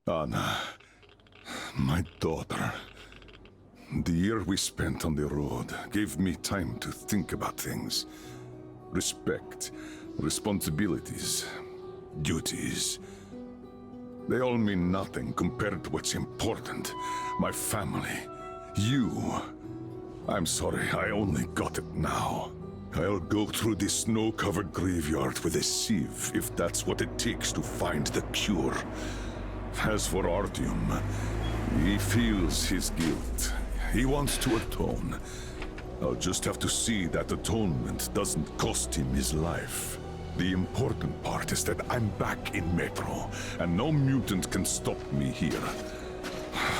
Anna, my daughter. The year we spent on the road gave me time to think about things. Respect, responsibilities, duties. They all mean nothing compared to what's important. My family, you. I'm sorry, I only got it now. I'll go through this snow-covered graveyard with a sieve if that's what it takes to find the cure. As for Artyom, he feels his guilt. He wants to atone. I'll just have to see that atonement doesn't cost him his life. The important part is that I'm back in Metro, and no mutant can stop me here.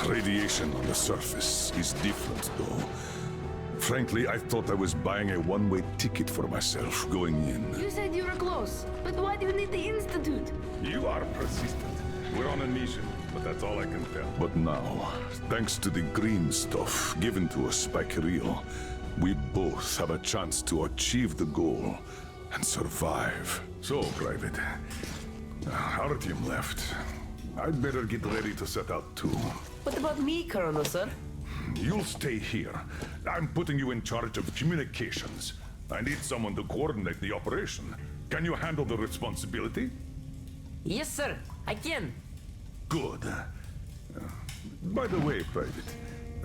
Radiation on the surface is different, though. Frankly, I thought I was buying a one-way ticket for myself going in. You said you were close, but why do you need the Institute? You are persistent. We're on a mission, but that's all I can tell. But now, thanks to the green stuff given to us by Kirill, we both have a chance to achieve the goal and survive. So, Private, Artyom left. I'd better get ready to set out too. What about me, Colonel, sir? You'll stay here. I'm putting you in charge of communications. I need someone to coordinate the operation. Can you handle the responsibility? Yes, sir. I can. Good. By the way, Private,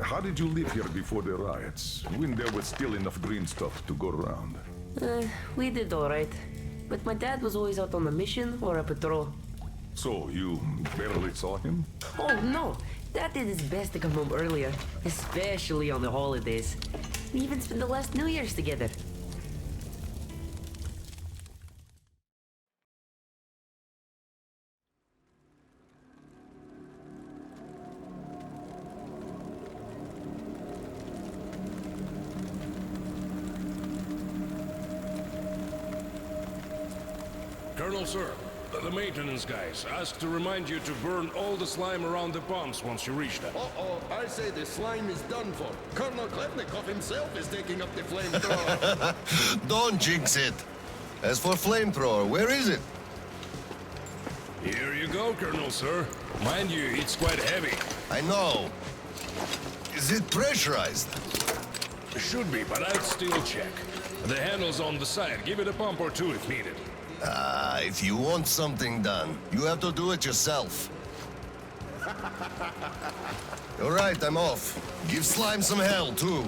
how did you live here before the riots, when there was still enough green stuff to go around? We did all right. But my dad was always out on a mission or a patrol. So, you barely saw him? Oh, no. Dad did his best to come home earlier, especially on the holidays. We even spent the last New Year's together. Colonel, sir, the maintenance guys asked to remind you to burn all the slime around the bombs once you reach them. Uh-oh, I say the slime is done for. Colonel Klevnikov himself is taking up the flamethrower. Don't jinx it. As for flamethrower, where is it? Here you go, Colonel, sir. Mind you, it's quite heavy. I know. Is it pressurized? Should be, but I'd still check. The handle's on the side. Give it a pump or two if needed. If you want something done, you have to do it yourself. All right, I'm off. Give Slime some hell, too.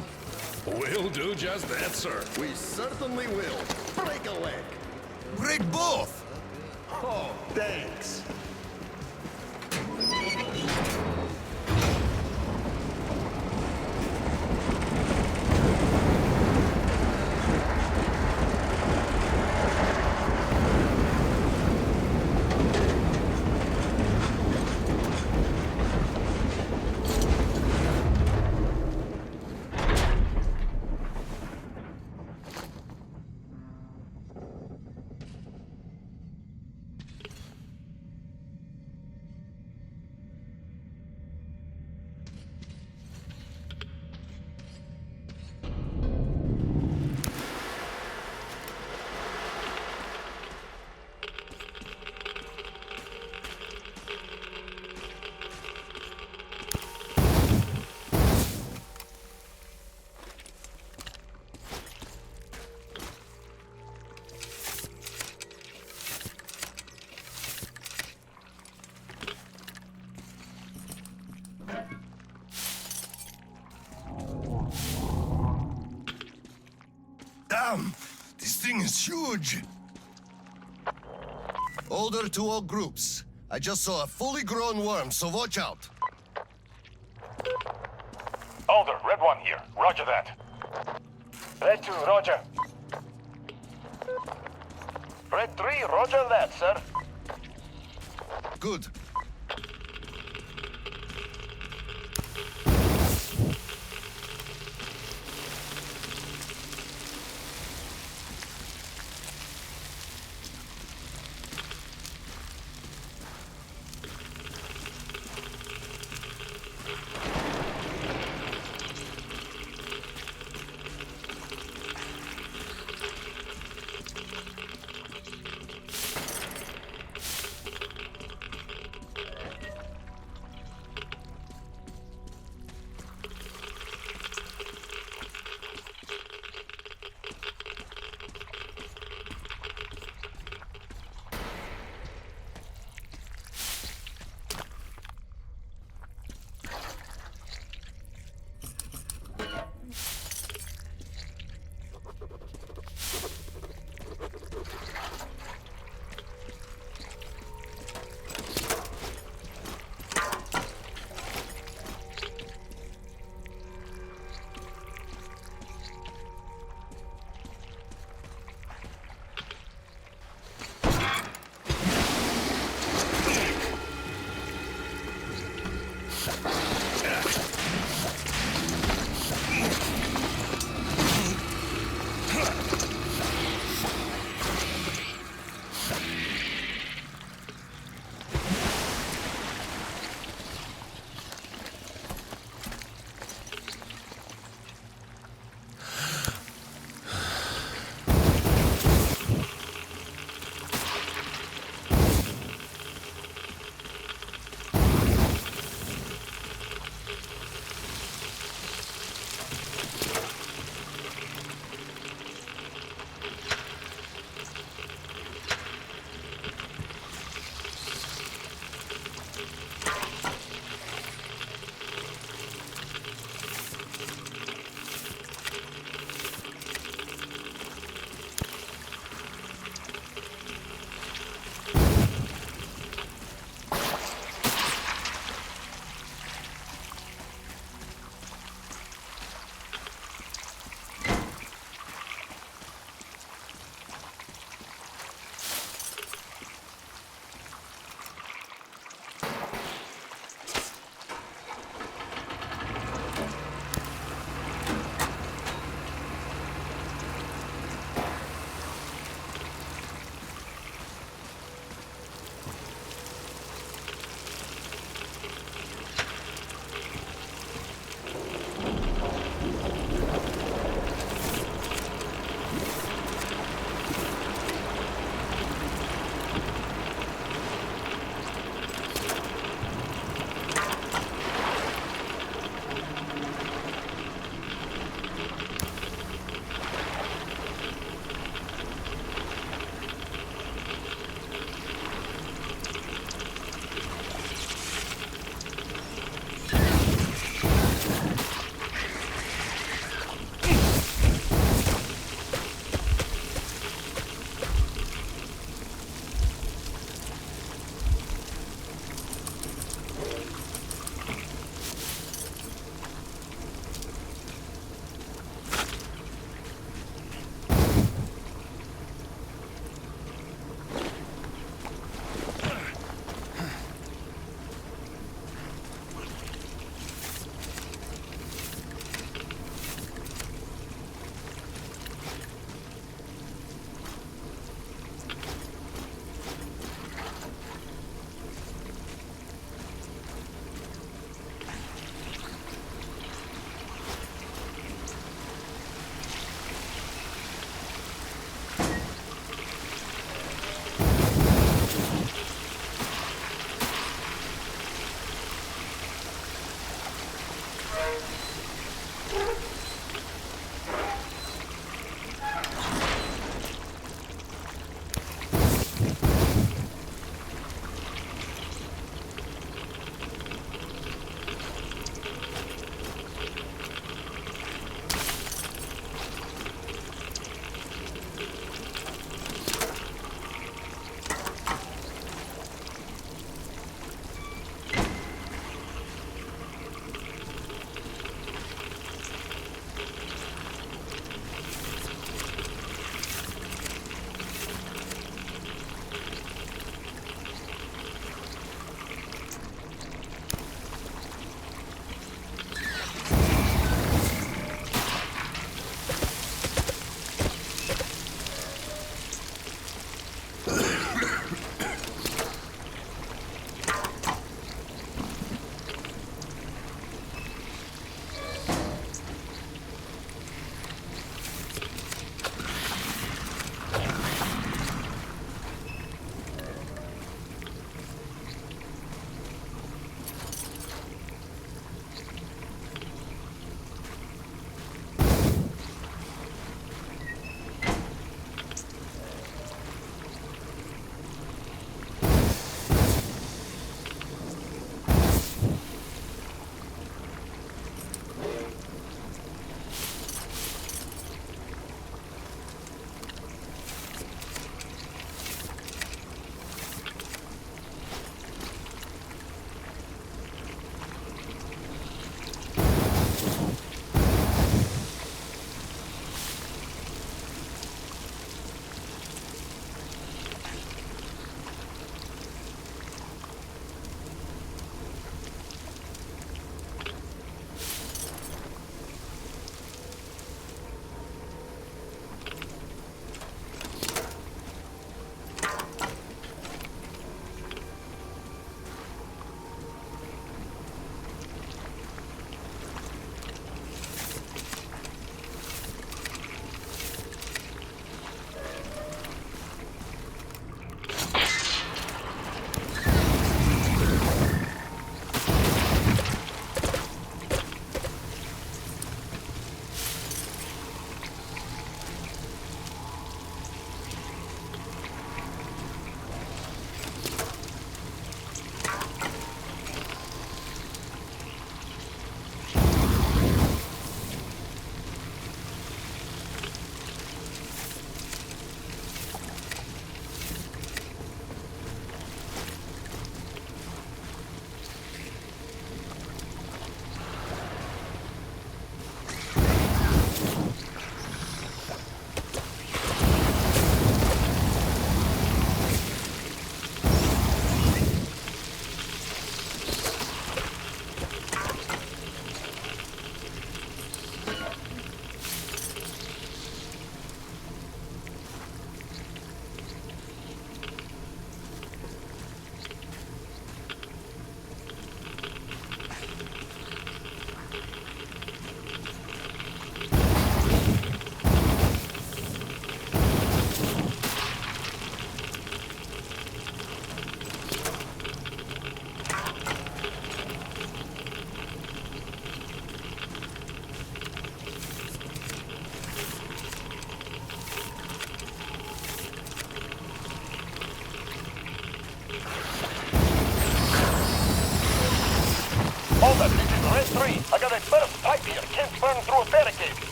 We'll do just that, sir. We certainly will. Break a leg. Break both! Oh, thanks. Damn! This thing is huge! Order to all groups. I just saw a fully grown worm, so watch out. Alder, Red 1 here. Roger that. Red 2, roger. Red 3, roger that, sir. Good.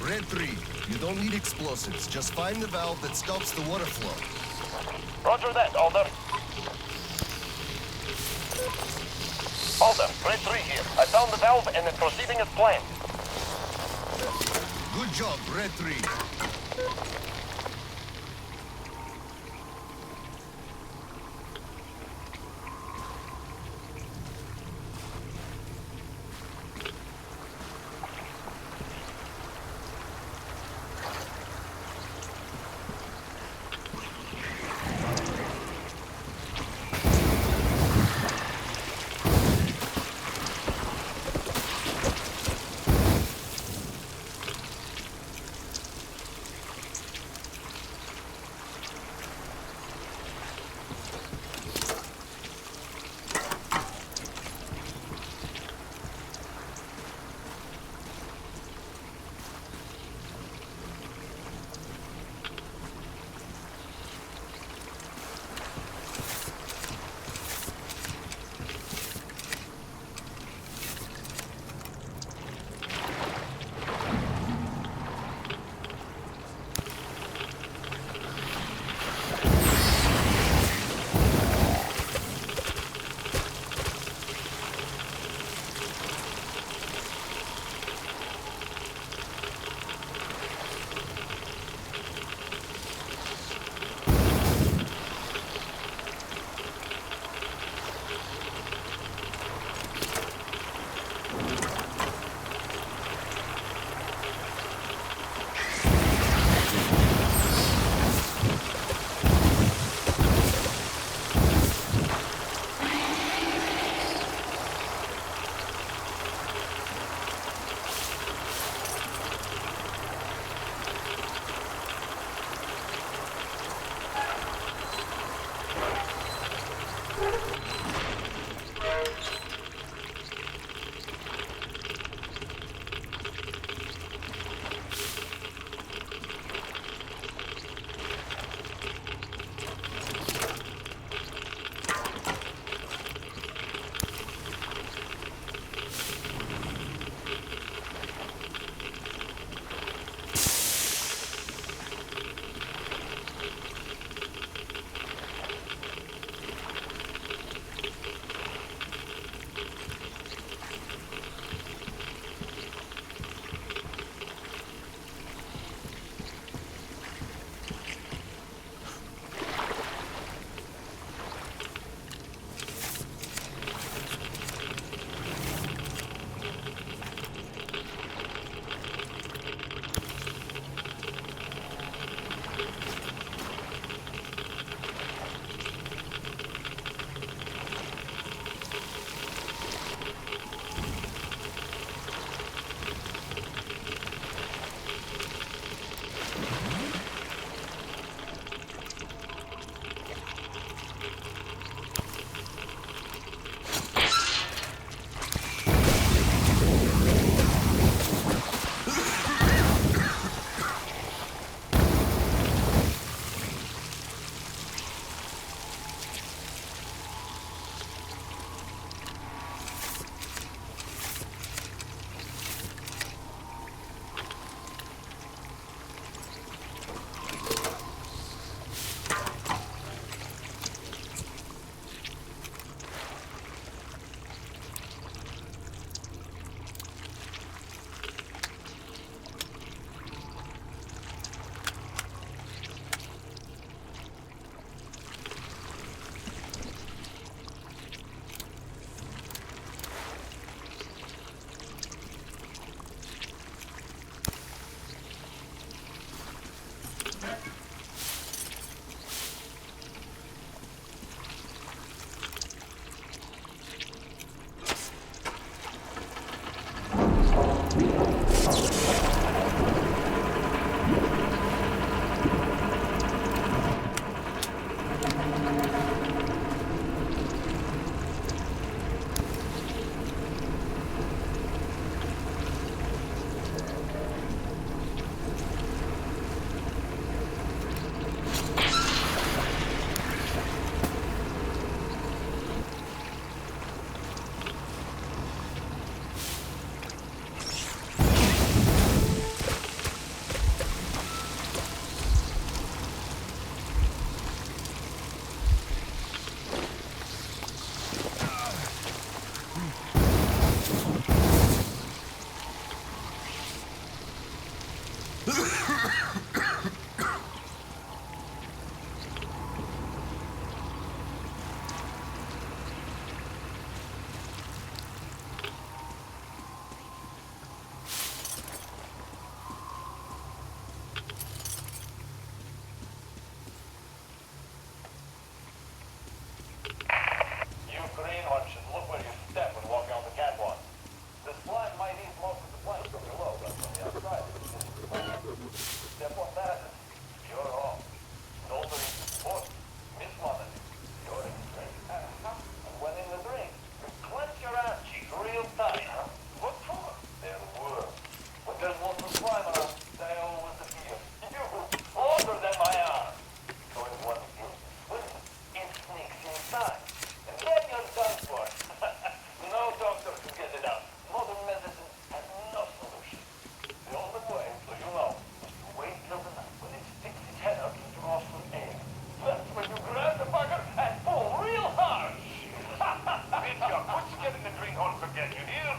Red 3, you don't need explosives. Just find the valve that stops the water flow. Roger that, Alder. Alder, Red 3 here. I found the valve and it's proceeding as planned. Good job, Red 3. You green one should look where you step when walking on the catwalk. The slime might eat most of the planks from below, but from the outside, step on that, you're off. Those are in foot. Miss one, you're in the drink. And when in the drink, clench your ass cheeks real tight. What for? They're worms. When there's lots of slime around, they always appear. You older than my arm. So if one feels swim, it sneaks inside. And then you're done for. No doctor can get it out. Modern medicine has no solution. The only way, so you know, is to wait till the night when it sticks its head out and draws some air. That's when you grab the bugger and pull real hard. Mitya, quit getting the greenhorn forget, you hear?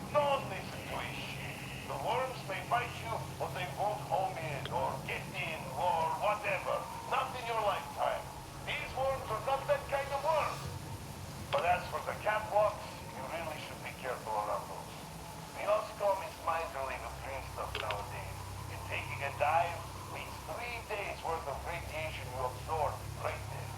Don't listen to his shit. The worms may bite you, or they won't home in, or get in, or whatever. Not in your lifetime. These worms are not that kind of worms. But as for the catwalks, you really should be careful around those. The Oscom is miserly with green stuff nowadays. And taking a dive means 3 days worth of radiation you absorb right there.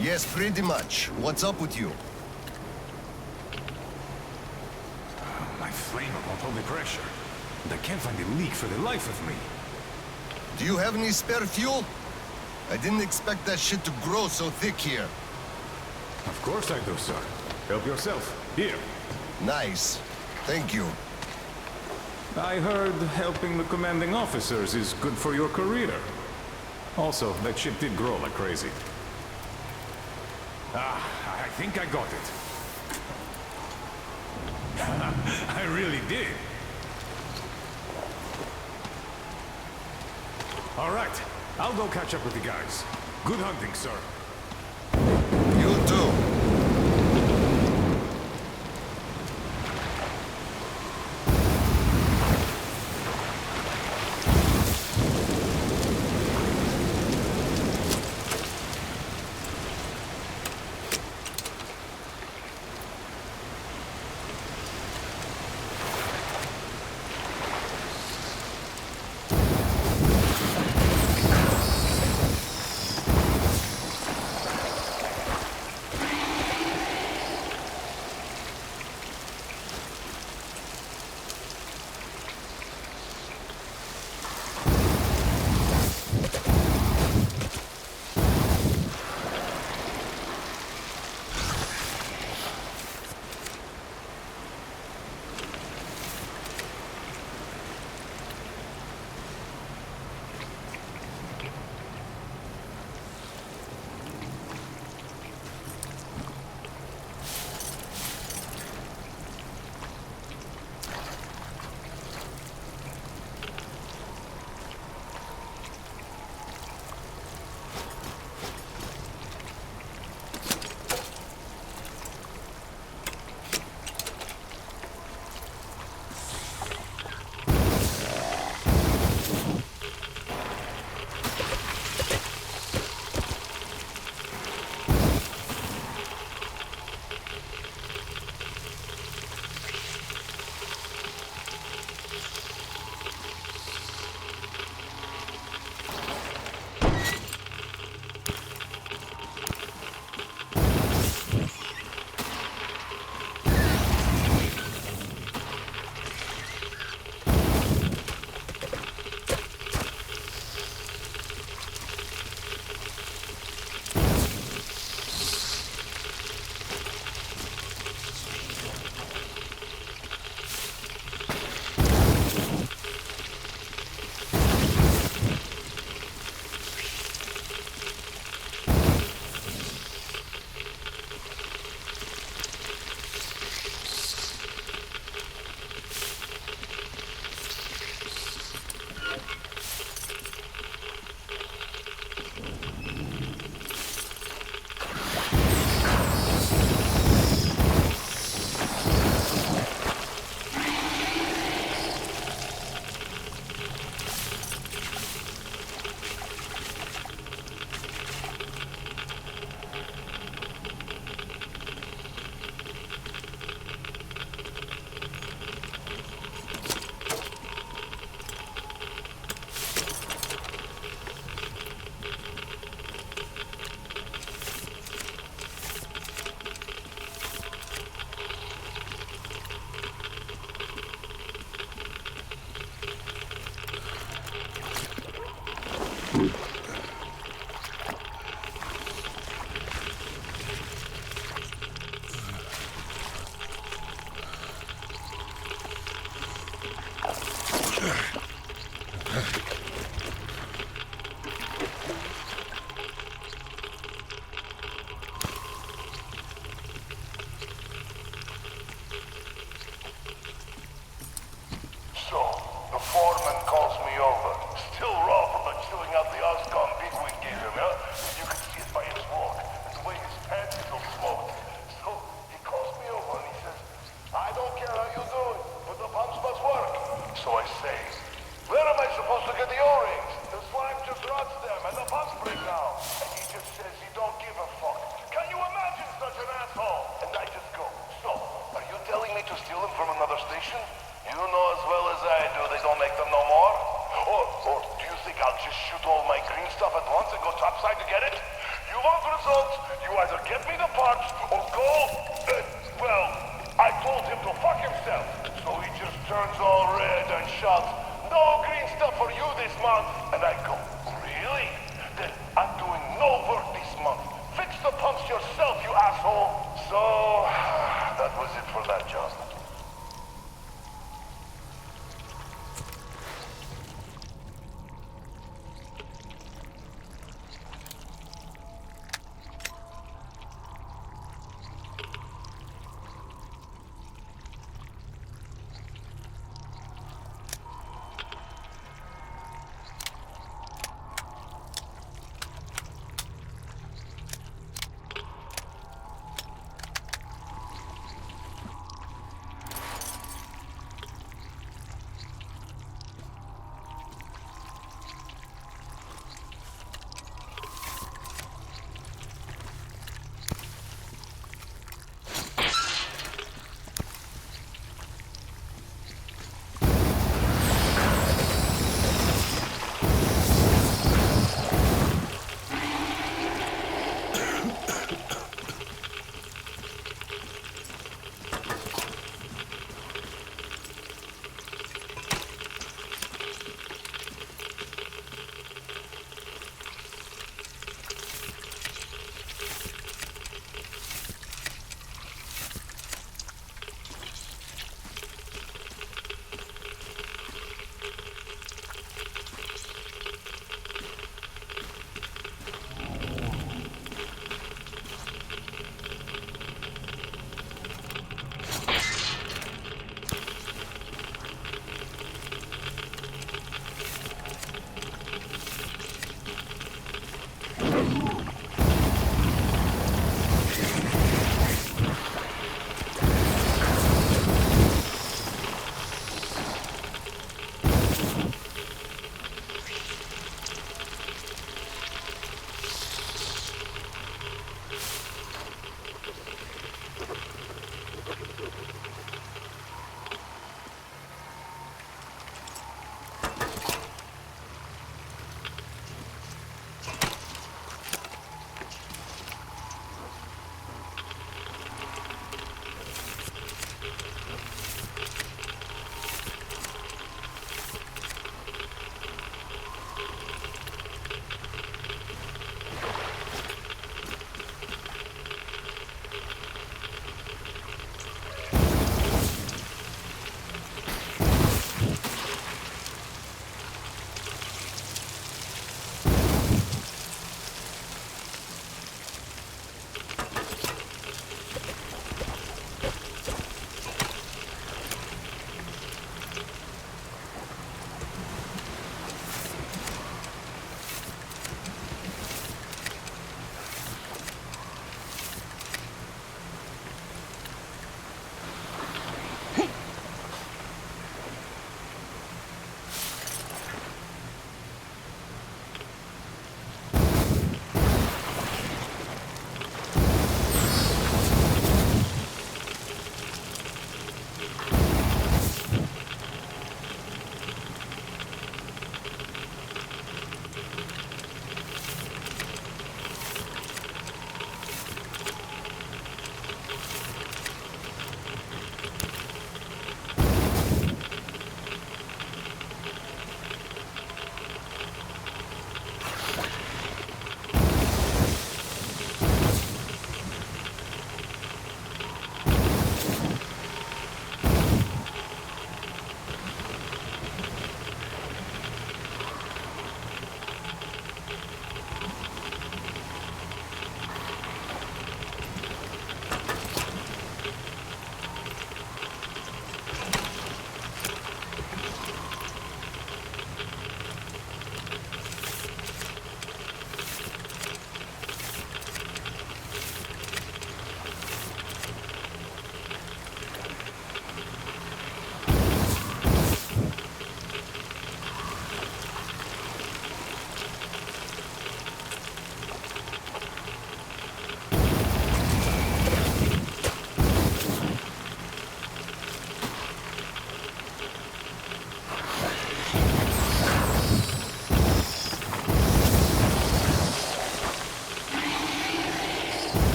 Yes, pretty much. What's up with you? My flamer won't hold the pressure. And I can't find a leak for the life of me. Do you have any spare fuel? I didn't expect that shit to grow so thick here. Of course I do, sir. Help yourself. Here. Nice. Thank you. I heard helping the commanding officers is good for your career. Also, that shit did grow like crazy. I think I got it. I really did. All right, I'll go catch up with the guys. Good hunting, sir. You too.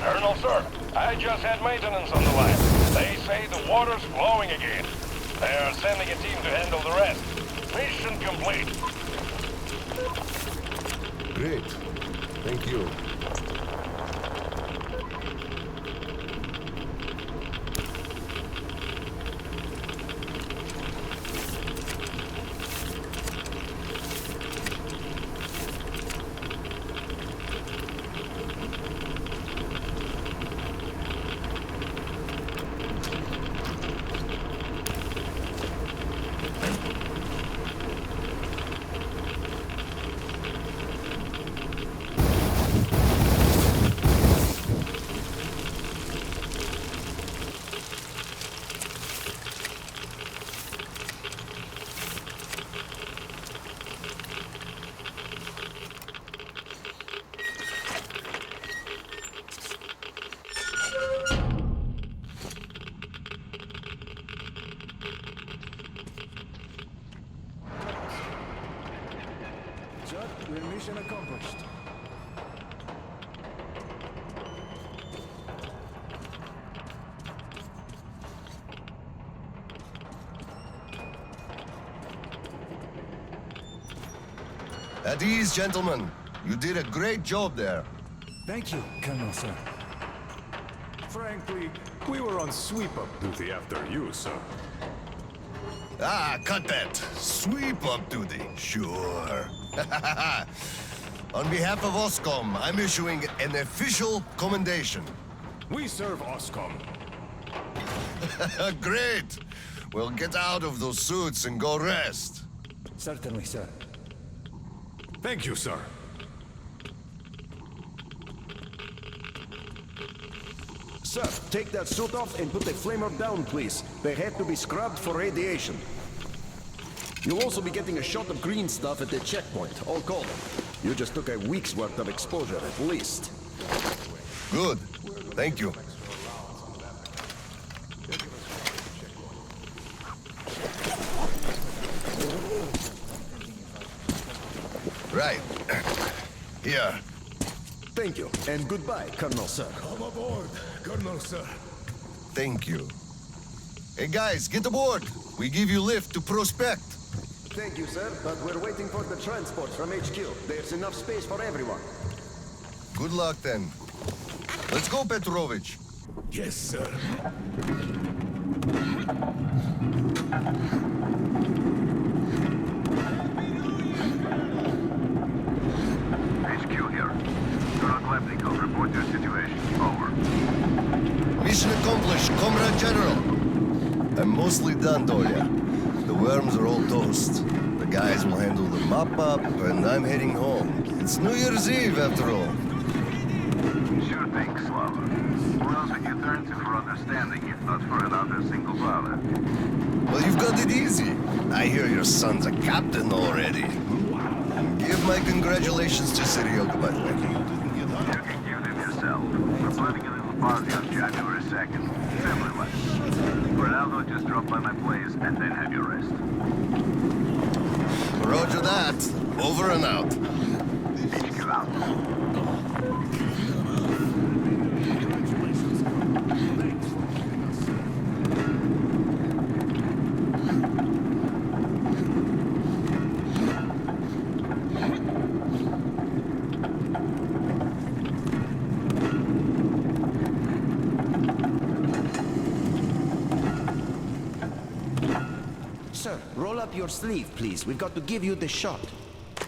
Colonel, sir, I just had maintenance on the line. They say the water's flowing again. They are sending a team to handle the rest. Mission complete. Great. Thank you. We're mission accomplished. At ease, gentlemen. You did a great job there. Thank you, Colonel, sir. Frankly, we were on sweep-up duty after you, sir. Ah, cut that. Sweep up duty. Sure. On behalf of OSCOM, I'm issuing an official commendation. We serve OSCOM. Great. Well, get out of those suits and go rest. Certainly, sir. Thank you, sir. Sir, take that suit off and put the flamer down, please. They have to be scrubbed for radiation. You'll also be getting a shot of green stuff at the checkpoint, all cold. You just took a week's worth of exposure, at least. Good. Thank you. Right. Here. Thank you, and goodbye, Colonel, sir. Come aboard, Colonel, sir. Thank you. Hey guys, get aboard. We give you lift to Prospect. Thank you, sir, but we're waiting for the transport from HQ. There's enough space for everyone. Good luck then. Let's go, Petrovich. Yes, sir. HQ here. Colonel Klepnikov, report your situation. Over. Mission accomplished, Comrade General. I'm mostly done, Dolia. The worms are all toast. The guys will handle the mop-up, and I'm heading home. It's New Year's Eve, after all. Sure thing, Slava. Who else would you turn to for understanding if not for another single father? Well, you've got it easy. I hear your son's a captain already. Give my congratulations to Seryoga, by the way. You can give them yourself. We're planning a little party on January 2nd. Family life. For now, though, just drop by my place and then have your rest. Roger that. Over and out. HQ out. Sir, roll up your sleeve, please. We've got to give you the shot.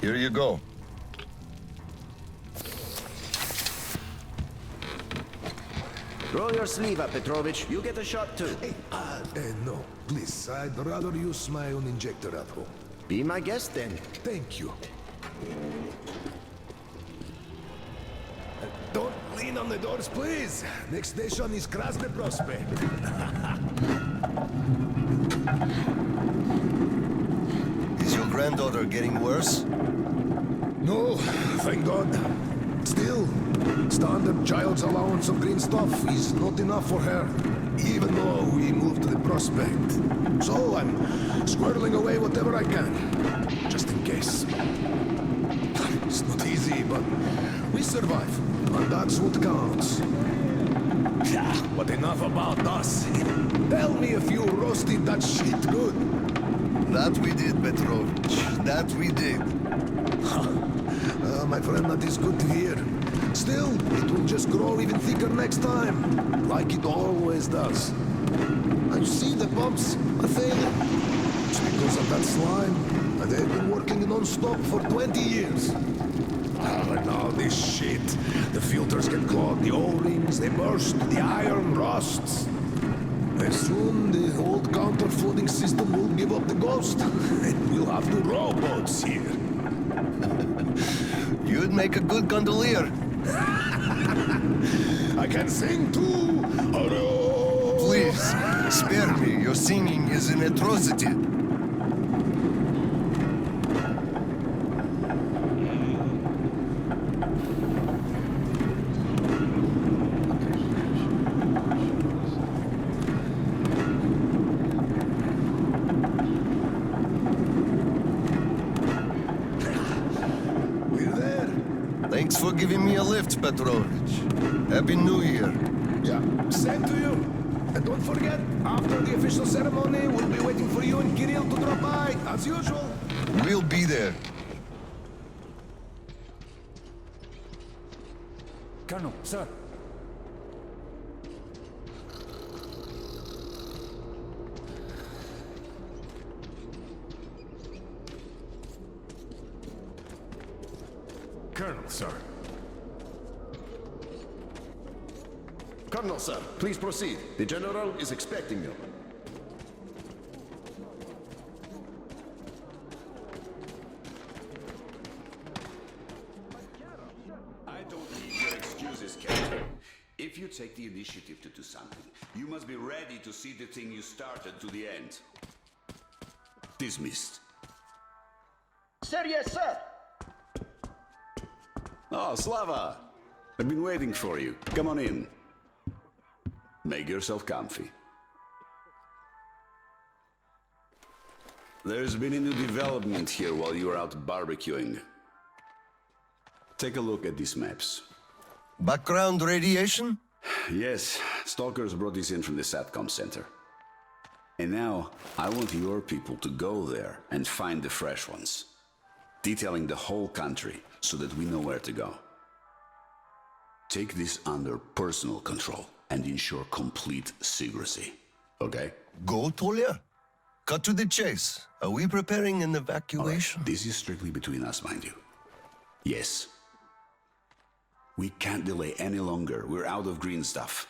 Here you go. Roll your sleeve up, Petrovich. You get a shot, too. No, please. I'd rather use my own injector at home. Be my guest, then. Thank you. Don't lean on the doors, please. Next station is Krasny Prospect. Is your granddaughter getting worse? No, thank God. Still, standard child's allowance of green stuff is not enough for her, even though we moved to the Prospect. So I'm squirreling away whatever I can, just in case. It's not easy, but we we survive, and that's what counts. Yeah, but enough about us. Tell me if you roasted that shit good. That we did, Petrovich. That we did. My friend, that is good to hear. Still, it will just grow even thicker next time, like it always does. And you see the pumps are failing. It's because of that slime, and they've been working non-stop for 20 years. And now this shit. The filters get clogged, the O-rings, they burst, the iron rusts. And soon the old counter-flooding system will give up the ghost, and we'll have the rowboats here. You'd make a good gondolier. I can sing too! Hurrah! Please, spare me. Your singing is an atrocity. We're there. Thanks for giving me a lift, Petrovich. Happy New Year. Yeah, same to you. And don't forget, after the official ceremony, we'll be waiting for you and Kirill to drop by, as usual. We'll be there. Colonel, sir. Colonel, sir. Colonel, sir, please proceed. The General is expecting you. I don't need your excuses, Captain. If you take the initiative to do something, you must be ready to see the thing you started to the end. Dismissed. Sir, yes, sir. Oh, Slava! I've been waiting for you. Come on in. Make yourself comfy. There's been a new development here while you were out barbecuing. Take a look at these maps. Background radiation? Yes, Stalkers brought this in from the SATCOM center. And now, I want your people to go there and find the fresh ones. Detailing the whole country so that we know where to go. Take this under personal control and ensure complete secrecy. Okay? Go, Tolia? Cut to the chase. Are we preparing an All right, evacuation? this is strictly between us, mind you. Yes. We can't delay any longer. We're out of green stuff.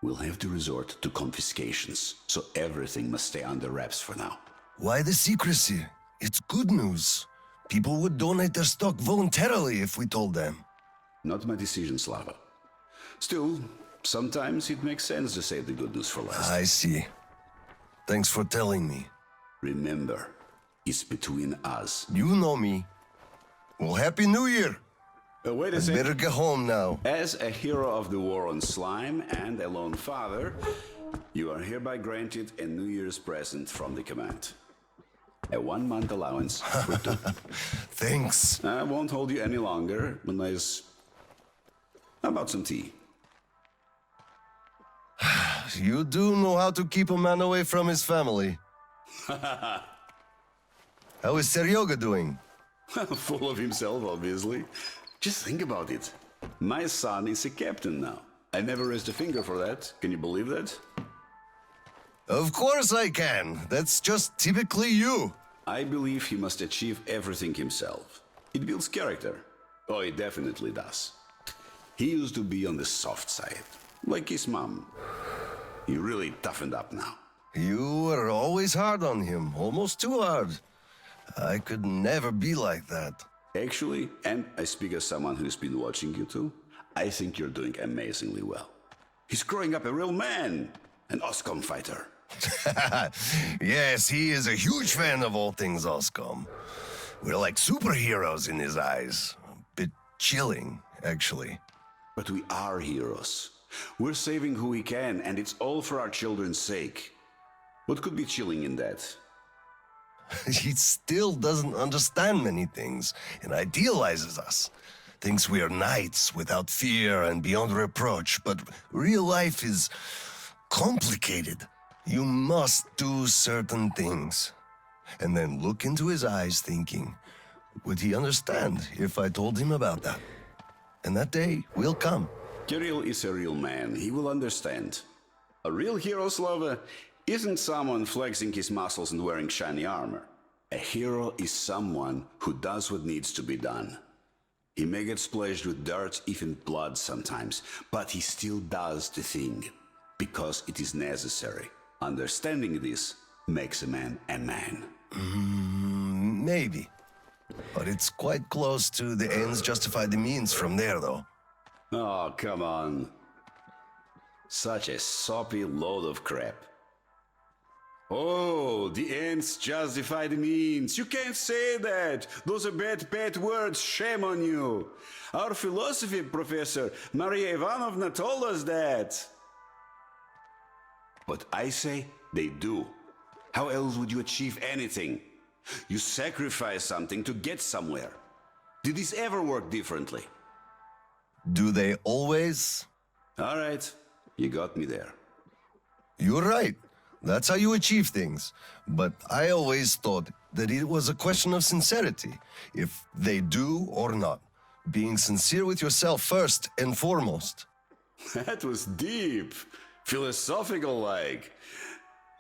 We'll have to resort to confiscations, so everything must stay under wraps for now. Why the secrecy? It's good news. People would donate their stock voluntarily if we told them. Not my decision, Slava. Still, sometimes it makes sense to save the good news for last. I see. Thanks for telling me. Remember, it's between us. You know me. Well, Happy New Year! Wait a I'd second. better get home now. As a hero of the war on slime and a lone father, you are hereby granted a New Year's present from the command. A 1-month allowance for 2. Thanks. I won't hold you any longer unless... How about some tea? You do know how to keep a man away from his family. How is Seryoga doing? Full of himself, obviously. Just think about it. My son is a captain now. I never raised a finger for that. Can you believe that? Of course I can. That's just typically you. I believe he must achieve everything himself. It builds character. Oh, it definitely does. He used to be on the soft side, like his mom. He really toughened up now. You were always hard on him, almost too hard. I could never be like that. Actually, and I speak as someone who's been watching you too, I think you're doing amazingly well. He's growing up a real man, an OSCOM fighter. Yes, he is a huge fan of all things Oscom. We're like superheroes in his eyes. A bit chilling, actually. But we are heroes. We're saving who we can, and it's all for our children's sake. What could be chilling in that? He still doesn't understand many things and idealizes us. thinks we are knights without fear and beyond reproach, but real life is complicated. You must do certain things. And then look into his eyes thinking, would he understand if I told him about that? And that day will come. Kirill is a real man. He will understand. A real hero, Slava, isn't someone flexing his muscles and wearing shiny armor. A hero is someone who does what needs to be done. He may get splashed with dirt, even blood sometimes, but he still does the thing, because it is necessary. Understanding this makes a man a man. Maybe. But it's quite close to the ends justify the means from there, though. Oh, come on. Such a soppy load of crap. Oh, the ends justify the means. You can't say that. Those are bad words. Shame on you. Our philosophy professor, Maria Ivanovna, told us that. But I say they do. How else would you achieve anything? You sacrifice something to get somewhere. Did this ever work differently? Do they always? All right, you got me there. You're right. That's how you achieve things. But I always thought that it was a question of sincerity, if they do or not. Being sincere with yourself first and foremost. That was deep. Philosophical like.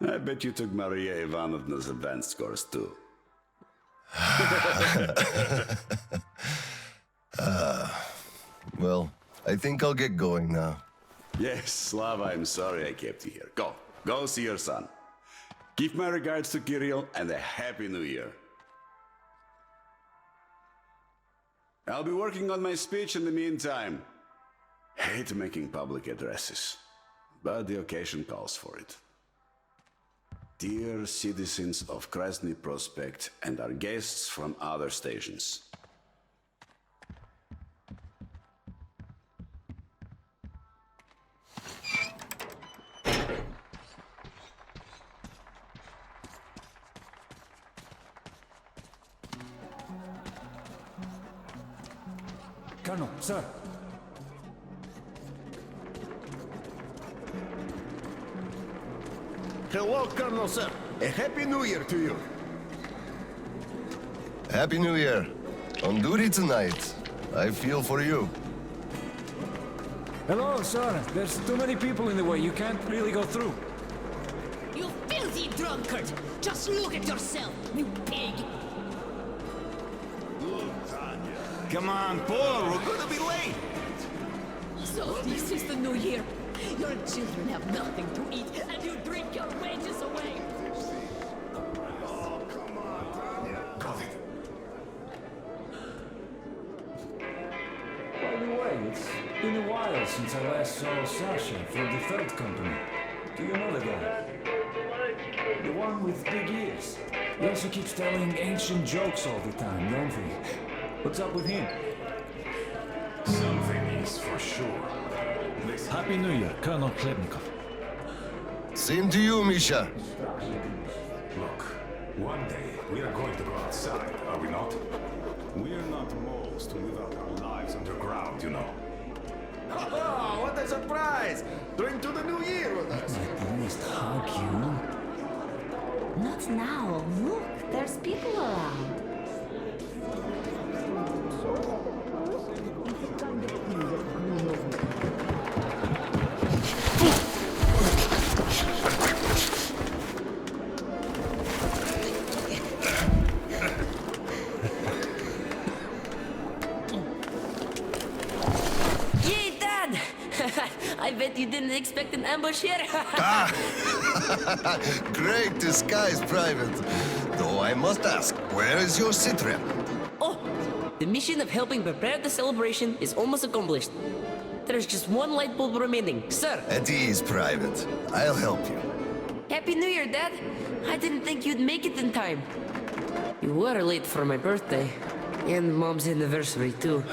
I bet you took Maria Ivanovna's advanced course too. Well, I think I'll get going now. Yes, Slava, I'm sorry I kept you here. Go see your son. Give my regards to Kirill and a Happy New Year. I'll be working on my speech in the meantime. Hate making public addresses, but the occasion calls for it. Dear citizens of Krasny Prospect and our guests from other stations. Colonel, sir. Hello, Colonel, sir. A Happy New Year to you. Happy New Year. On duty tonight. I feel for you. Hello, sir. There's too many people in the way. You can't really go through. You filthy drunkard! Just look at yourself, you pig! Come on, Paul. We're gonna be late. So this is the new year. Your children have nothing to eat, and you drink your wages away. By the way, it's been a while since I last saw Sasha from the third company. Do you know the guy? The one with big ears. He also keeps telling ancient jokes all the time, don't he? What's up with him? Something is for sure. Happy New Year, Colonel Klebnikov. Same to you, Misha. Look, one day we are going to go outside, are we not? We are not moles to live out our lives underground, you know. Oh, what a surprise! Drink to the new year with us. At least hug you. Not now. Look, there's people around. Yay, Dad! I bet you didn't expect an ambush here. Great disguise, Private. Though I must ask, where is your sitrep? Oh, the mission of helping prepare the celebration is almost accomplished. There's just one light bulb remaining, sir. At ease, Private. I'll help you. Happy New Year, Dad. I didn't think you'd make it in time. You were late for my birthday. And Mom's anniversary, too.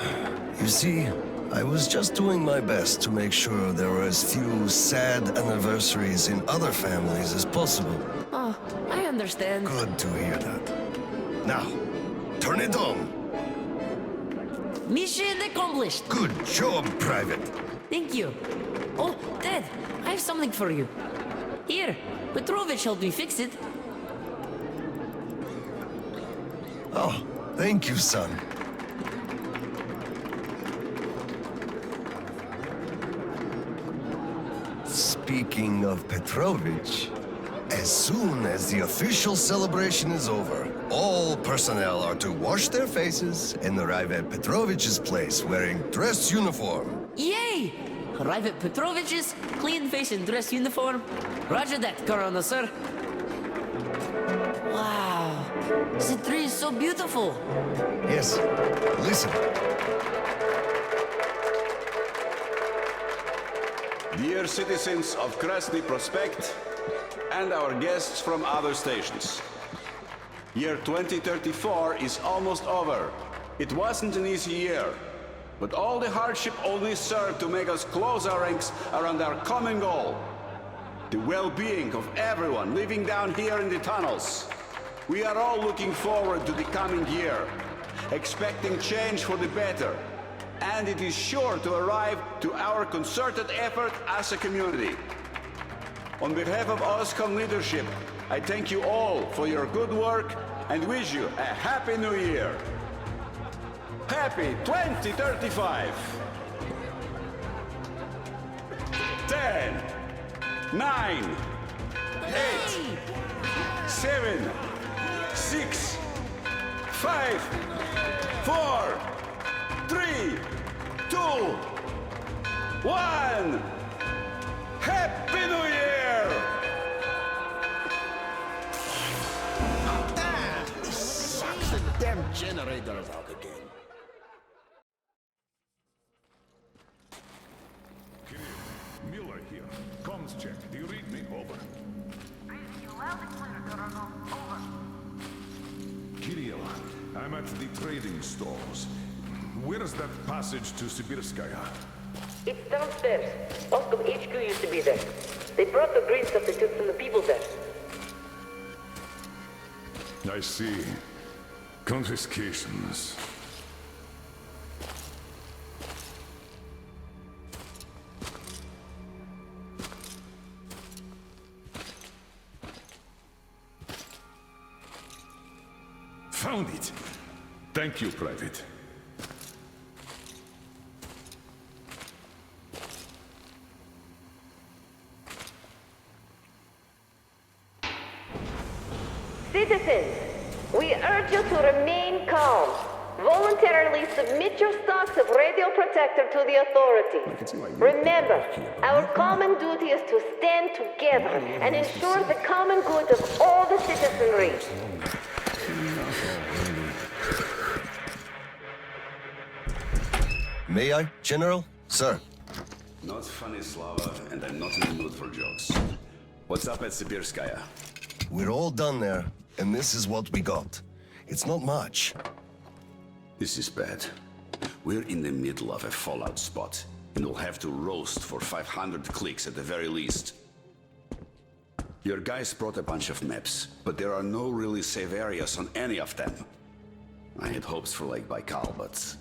You see, I was just doing my best to make sure there were as few sad anniversaries in other families as possible. Oh, I understand. Good to hear that. Now, turn it on. Mission accomplished. Good job, Private. Thank you. Oh, Dad, I have something for you. Here, Petrovich helped me fix it. Oh, thank you, son. Speaking of Petrovich, as soon as the official celebration is over, all personnel are to wash their faces and arrive at Petrovich's place wearing dress uniform. Yay! Arrive at Petrovich's, clean face and dress uniform. Roger that, Corona, sir. Wow, the tree is so beautiful. Yes, listen. Dear citizens of Krasny Prospect and our guests from other stations. Year 2034 is almost over. It wasn't an easy year, but all the hardship only served to make us close our ranks around our common goal. The well-being of everyone living down here in the tunnels. We are all looking forward to the coming year, expecting change for the better, and it is sure to arrive to our concerted effort as a community. On behalf of OSCOM leadership, I thank you all for your good work and wish you a Happy New Year. Happy 2035! 10, 9, 8, 7, 6, 5, 4, 3, 2, 1. Happy New Year! This sucks. The damn generator is out again. Miller here. Comms check. Do you read me? Over. Kirill, I'm at the trading stores. Where's that passage to Sibirskaya? It's downstairs. Oscom HQ used to be there. They brought the green stuff they took from the people there. I see. Confiscations. Found it! Thank you, Private. Citizens, we urge you to remain calm. Voluntarily submit your stocks of radio protector to the authority. Remember, our common duty is to stand together and ensure the common good of all the citizenry. May I, General? Sir. Not funny, Slava, and I'm not in the mood for jokes. What's up at Sibirskaya? We're all done there, and this is what we got. It's not much. This is bad. We're in the middle of a fallout spot, and we'll have to roast for 500 clicks at the very least. Your guys brought a bunch of maps, but there are no really safe areas on any of them. I had hopes for Lake Baikal, but...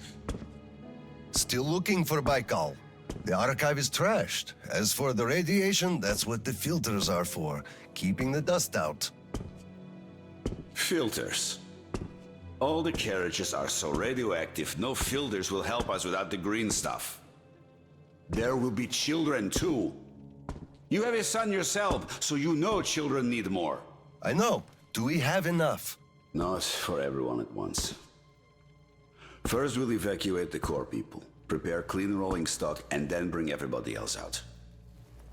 Still looking for Baikal. The archive is trashed. As for the radiation, that's what the filters are for, keeping the dust out. Filters. All the carriages are so radioactive, no filters will help us without the green stuff. There will be children too. You have a son yourself, so you know children need more. I know. Do we have enough? Not for everyone at once. First we'll evacuate the core people, prepare clean rolling stock, and then bring everybody else out.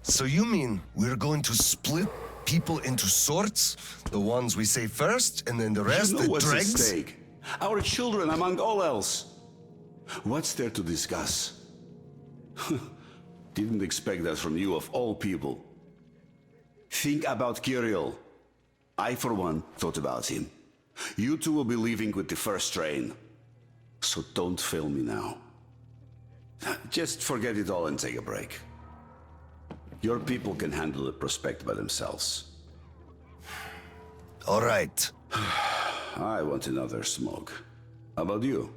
So you mean we're going to split people into sorts? The ones we save first, and then the rest, you know the what's dregs? at stake? Our children among all else. What's there to discuss? Didn't expect that from you of all people. Think about Kirill. I, for one, thought about him. You two will be leaving with the first train. So don't fail me now. Just forget it all and take a break. Your people can handle the prospect by themselves. All right. I want another smoke. How about you?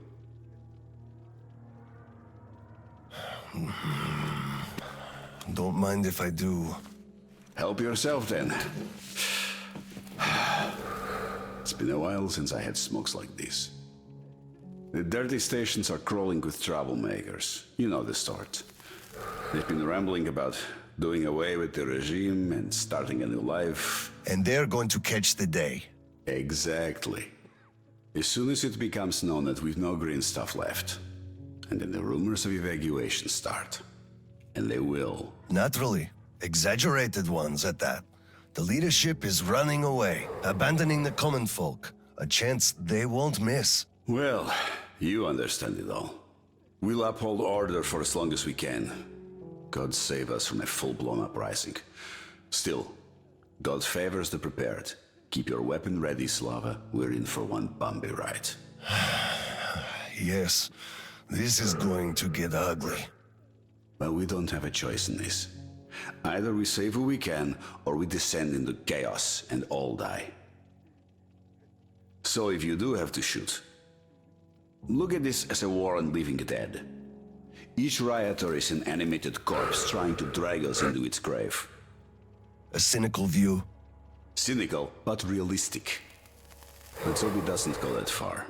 Don't mind if I do. Help yourself then. It's been a while since I had smokes like this. The dirty stations are crawling with troublemakers. You know the sort. They've been rambling about doing away with the regime and starting a new life. And they're going to catch the day. Exactly. As soon as it becomes known that we've no green stuff left, and then the rumors of evacuation start. And they will. Naturally. Exaggerated ones at that. The leadership is running away, abandoning the common folk. A chance they won't miss. Well, you understand it all. We'll uphold order for as long as we can. God save us from a full-blown uprising. Still, God favors the prepared. Keep your weapon ready, Slava. We're in for one bumpy ride. Yes, this is going to get ugly. But we don't have a choice in this. Either we save who we can, or we descend into chaos and all die. So if you do have to shoot, look at this as a war on living dead. Each rioter is an animated corpse trying to drag us into its grave. A cynical view. Cynical, but realistic. Let's hope it doesn't go that far.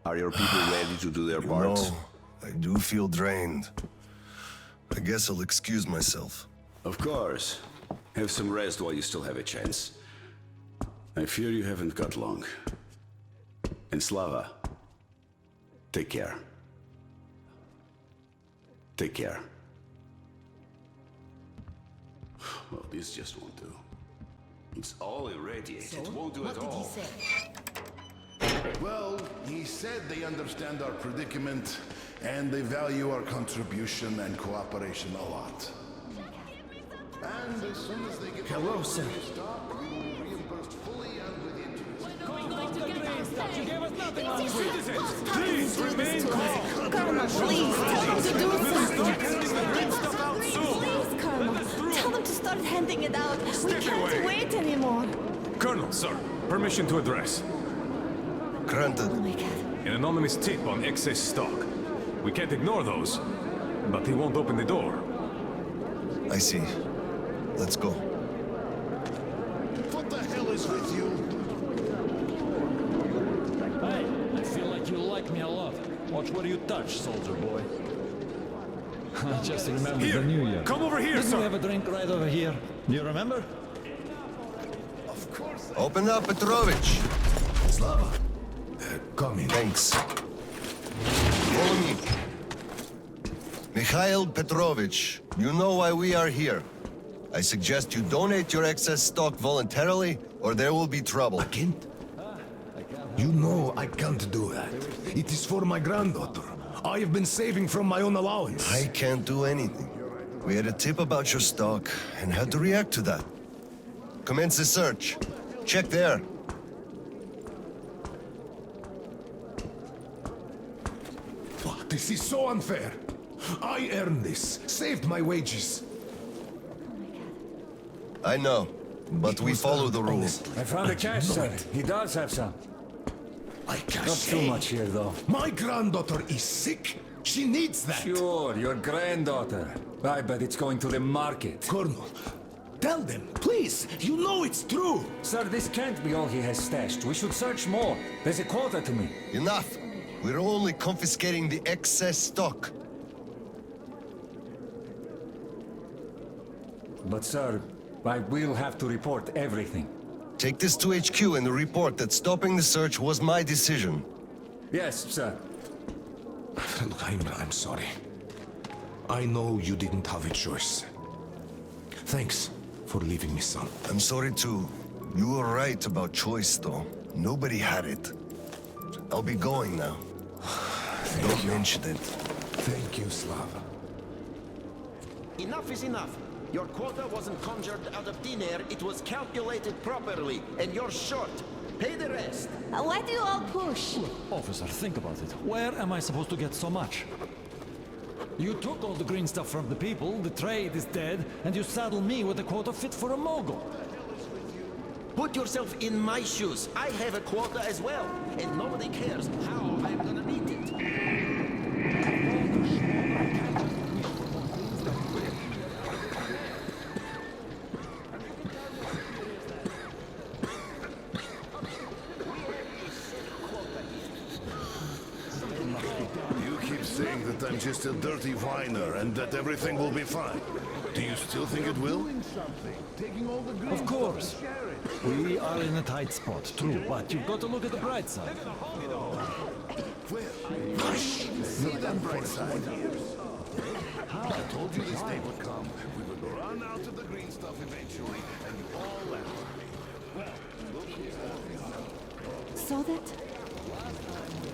Are your people ready to do their part? No, I do feel drained. I guess I'll excuse myself. Of course. Have some rest while you still have a chance. I fear you haven't got long. And Slava, take care. Take care. Well, this just won't do. It's all irradiated. It won't do at all. What did he say? Well, he said they understand our predicament and they value our contribution and cooperation a lot. And as soon as they get Hello, sir. stock, we will reimburse fully and with interest. You gave us nothing last week. Please remain calm. Colonel, please, tell them to do something. Please, Colonel, tell them to start handing it out. We can't wait anymore. Colonel, sir, permission to address. Granted. Oh my God. An anonymous tip on excess stock. We can't ignore those, but he won't open the door. I see. Let's go. What the hell is with you? Hey, I feel like you like me a lot. Watch where you touch, soldier boy. I just remembered Here, the New Year. come over here, Didn't sir. we have a drink right over here? Do you remember? Open up, Petrovich. Slava. Come in. Thanks. Follow me. Mikhail Petrovich, you know why we are here. I suggest you donate your excess stock voluntarily, or there will be trouble. Kent? You know I can't do that. It is for my granddaughter. I have been saving from my own allowance. I can't do anything. We had a tip about your stock and had to react to that. Commence the search. Check there. This is so unfair. I earned this, saved my wages. I know, but we follow the rules. I found the cash, sir. He does have some. I can't. Not too much here, though. My granddaughter is sick. She needs that. Sure, your granddaughter. I bet it's going to the market. Colonel, tell them, please. You know it's true. Sir, this can't be all he has stashed. We should search more. There's a quota to me. Enough. We're only confiscating the excess stock. But, sir, I will have to report everything. Take this to HQ and report that stopping the search was my decision. Yes, sir. Look, I'm sorry. I know you didn't have a choice. Thanks for leaving me, son. I'm sorry too. You were right about choice, though. Nobody had it. I'll be going now. Don't mention it. Thank you, Slava. Enough is enough. Your quota wasn't conjured out of thin air, it was calculated properly, and you're short. Pay the rest. Why do you all push? Officer, think about it. Where am I supposed to get so much? You took all the green stuff from the people, the trade is dead, and you saddle me with a quota fit for a mogul. Put yourself in my shoes. I have a quota as well, and nobody cares how I'm gonna meet it. just a dirty whiner and that everything will be fine. Do you still think it will? Of course. We are in a tight spot, true, but you've got to look at the bright side. Hush! See that bright side. I told you this day would come. We would run out of the green stuff eventually, and you all left. Saw that?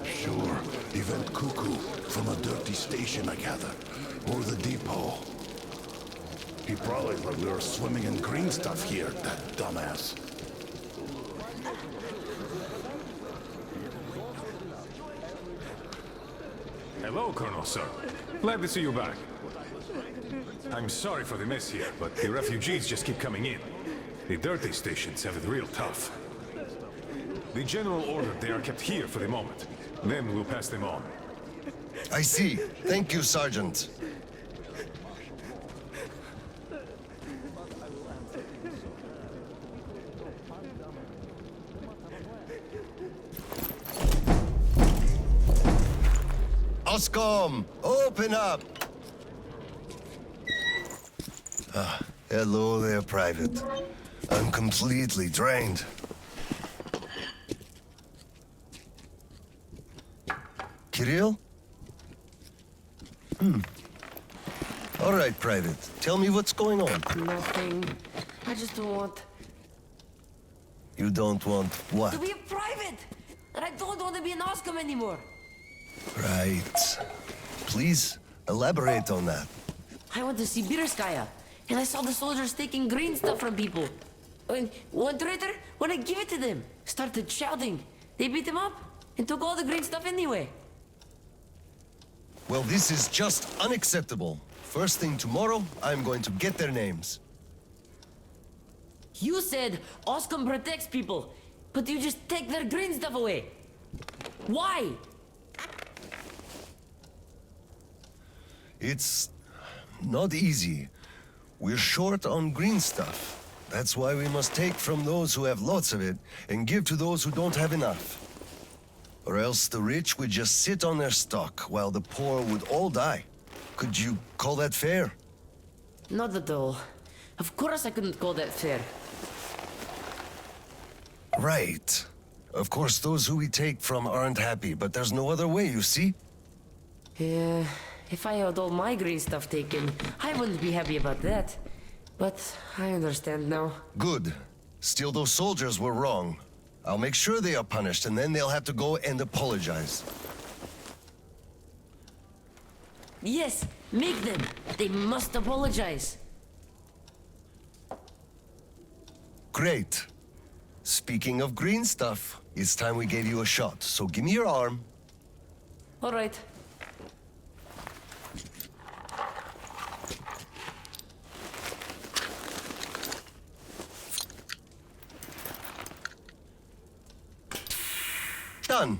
Sure. Event Cuckoo from a dirty station, I gather. Or the depot. He probably thought we were swimming in green stuff here, that dumbass. Hello, Colonel, sir. Glad to see you back. I'm sorry for the mess here, but the refugees just keep coming in. The dirty stations have it real tough. The general ordered they are kept here for the moment. Then we'll pass them on. I see. Thank you, Sergeant. Oscom, open up! Hello there, Private. I'm completely drained. Kirill? All right, Private. Tell me what's going on. Nothing. I just don't want You don't want what? to be a private! And I don't want to be an Oscom anymore! Right. Please, elaborate on that. I went to Sibirskaya, and I saw the soldiers taking green stuff from people. And one traitor, when I give it to them, started shouting. They beat him up and took all the green stuff anyway. Well, this is just unacceptable. First thing tomorrow, I'm going to get their names. You said Oscom protects people, but you just take their green stuff away. Why? It's not easy. We're short on green stuff. That's why we must take from those who have lots of it and give to those who don't have enough. Or else the rich would just sit on their stock while the poor would all die. Could you call that fair? Not at all. Of course I couldn't call that fair. Right. Of course, those who we take from aren't happy, but there's no other way, you see? Yeah, if I had all my green stuff taken, I wouldn't be happy about that. But I understand now. Good. Still, those soldiers were wrong. I'll make sure they are punished, and then they'll have to go and apologize. Yes, make them. They must apologize. Great. Speaking of green stuff, it's time we gave you a shot, so give me your arm. All right. Done.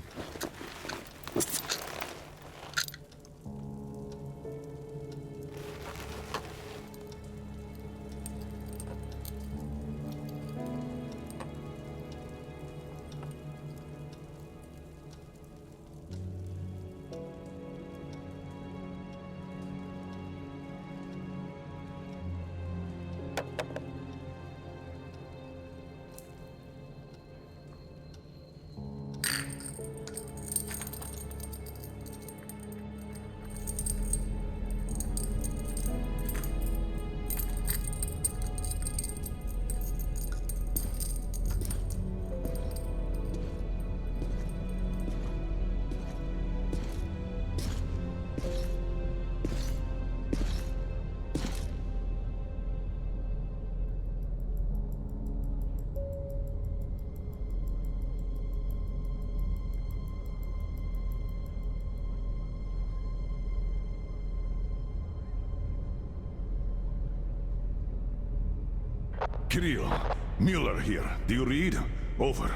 Kirill, Mueller here. Do you read? Over.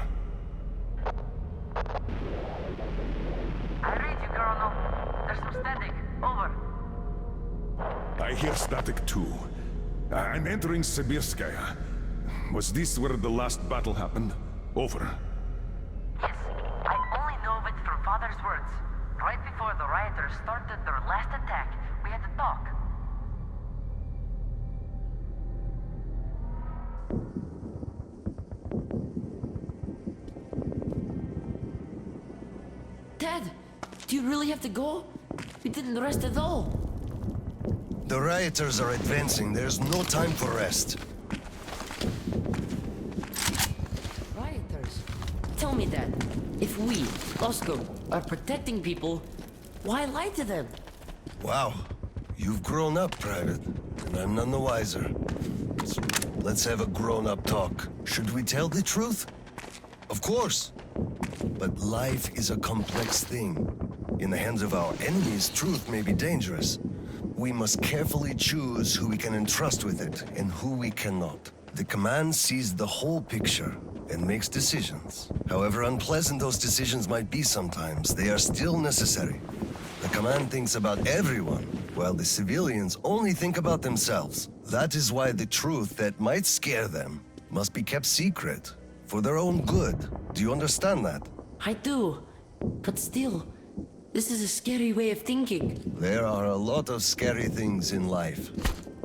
I read you, Colonel. There's some static. Over. I hear static too. I'm entering Sibirskaya. Was this where the last battle happened? Over. Yes, I only know of it from Father's words. Right before the rioters started their last attack, Dad, do you really have to go? We didn't rest at all. The rioters are advancing. There's no time for rest. Rioters? Tell me, Dad. If we, Loscom, are protecting people, why lie to them? Wow. You've grown up, Private, and I'm none the wiser. So let's have a grown-up talk. Should we tell the truth? Of course. But life is a complex thing. In the hands of our enemies, truth may be dangerous. We must carefully choose who we can entrust with it and who we cannot. The command sees the whole picture and makes decisions. However unpleasant those decisions might be sometimes, they are still necessary. The command thinks about everyone, while the civilians only think about themselves. That is why the truth that might scare them must be kept secret, for their own good. Do you understand that? I do. But still, this is a scary way of thinking. There are a lot of scary things in life.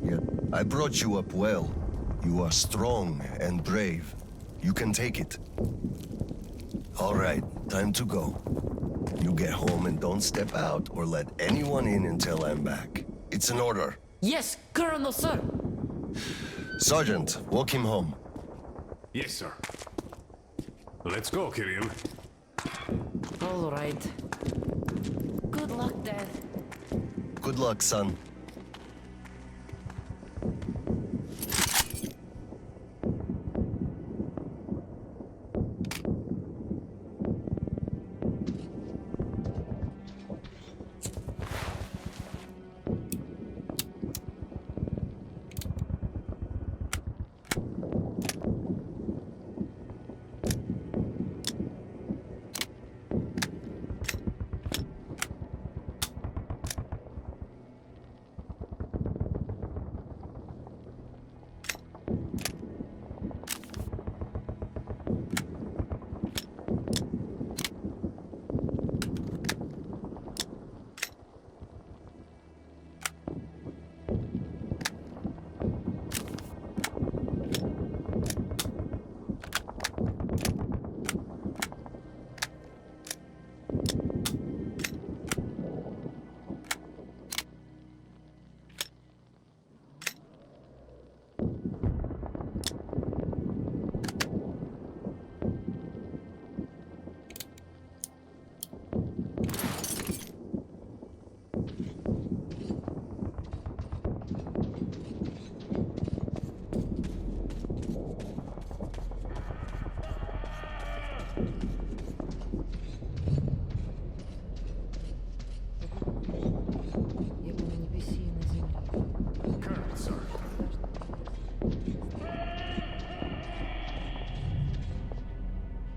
Yet, I brought you up well. You are strong and brave. You can take it. All right, time to go. You get home and don't step out or let anyone in until I'm back. It's an order. Yes, Colonel, sir. Sergeant, walk him home. Yes, sir. Let's go, Kirill. All right. Good luck, Dad. Good luck, son.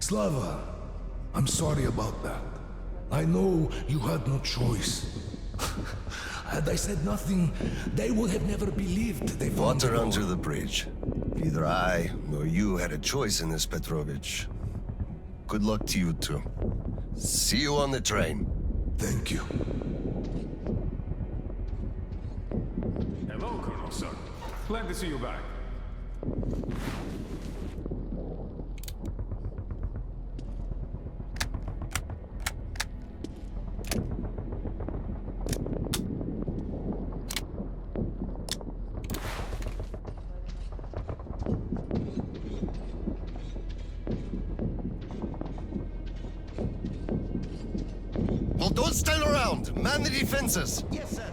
Slava, I'm sorry about that. I know you had no choice. Had I said nothing, they would have never believed they found Water under the bridge. Neither I nor you had a choice in this, Petrovich. Good luck to you two. See you on the train. Thank you. Hello, Colonel, sir. Glad to see you back. Well, don't stand around. Man the defenses. Yes, sir.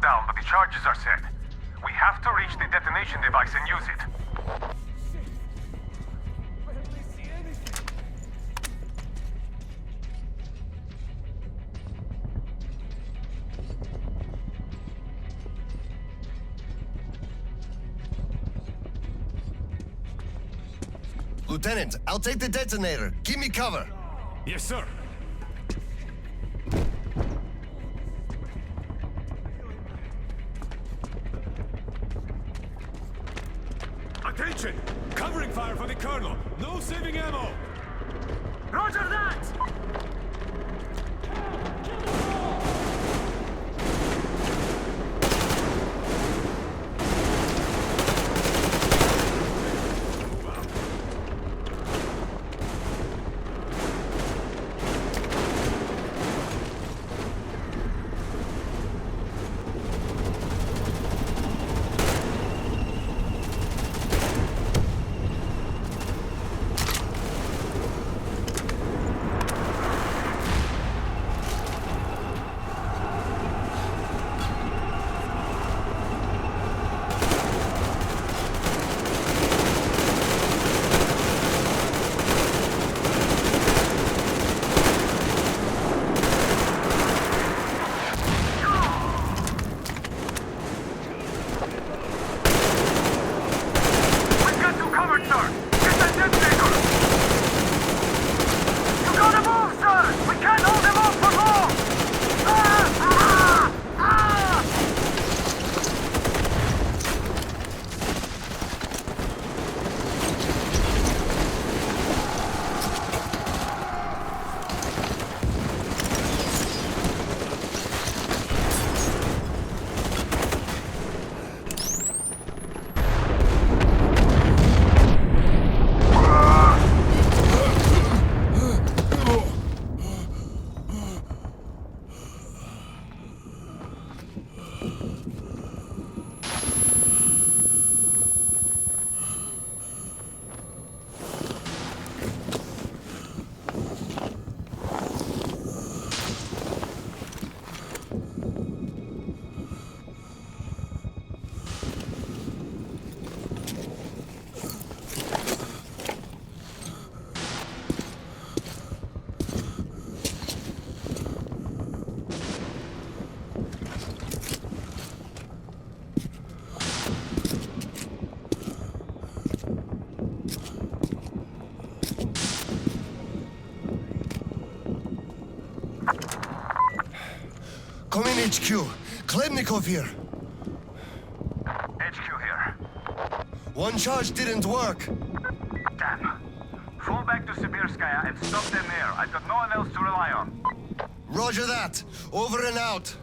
down, but the charges are set. We have to reach the detonation device and use it. Lieutenant, I'll take the detonator. Give me cover. Yes, sir. Attention! Covering fire for the Colonel. No saving ammo. Roger that! Come in, HQ. Khlebnikov here. HQ here. One charge didn't work. Damn. Fall back to Sibirskaya and stop them there. I've got no one else to rely on. Roger that. Over and out.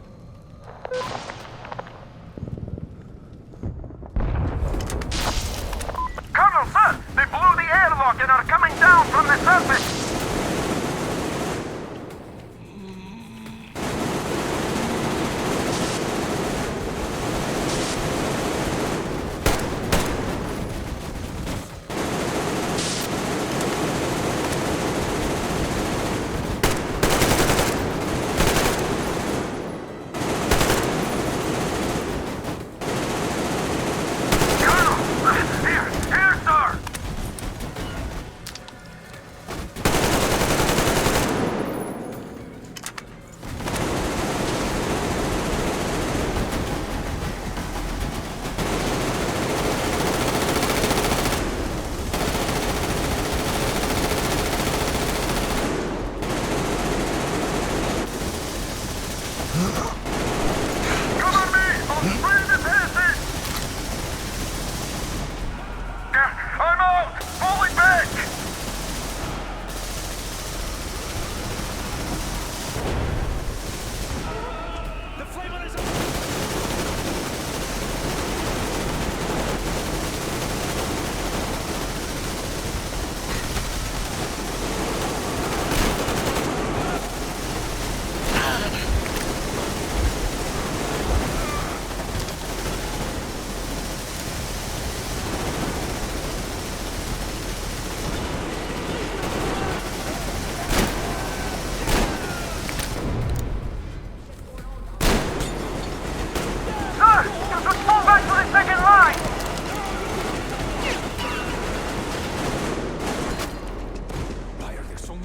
Colonel, sir! They blew the airlock and are coming down from the surface!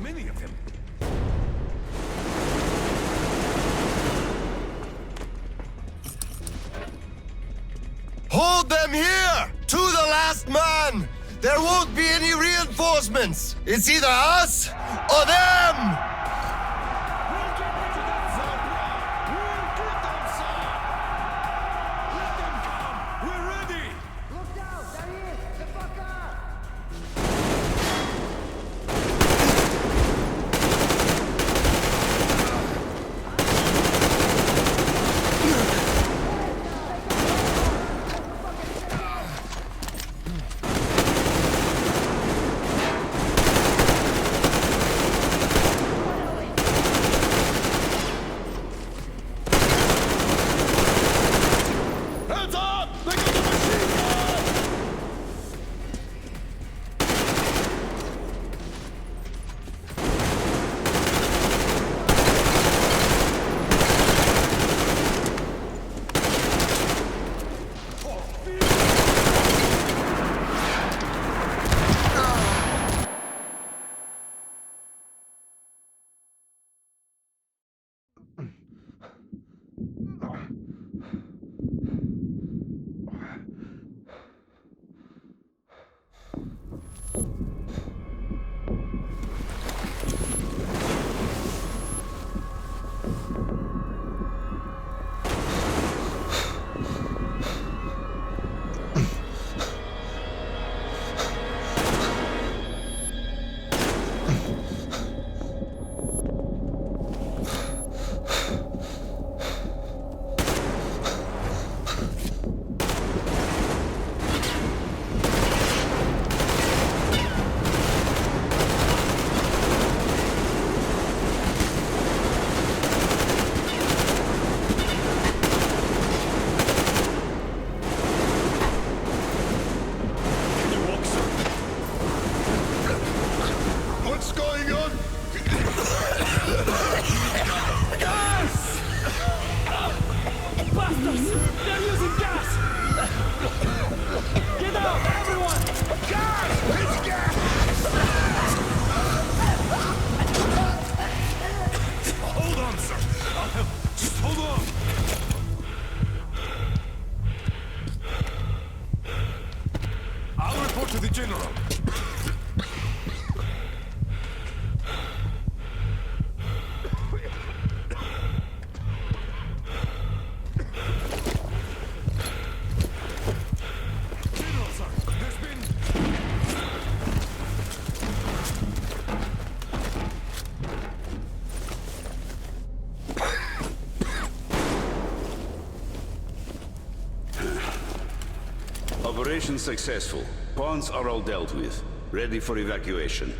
many of them. Hold them here! To the last man! There won't be any reinforcements! It's either us or them! Operation successful. Pawns are all dealt with. Ready for evacuation.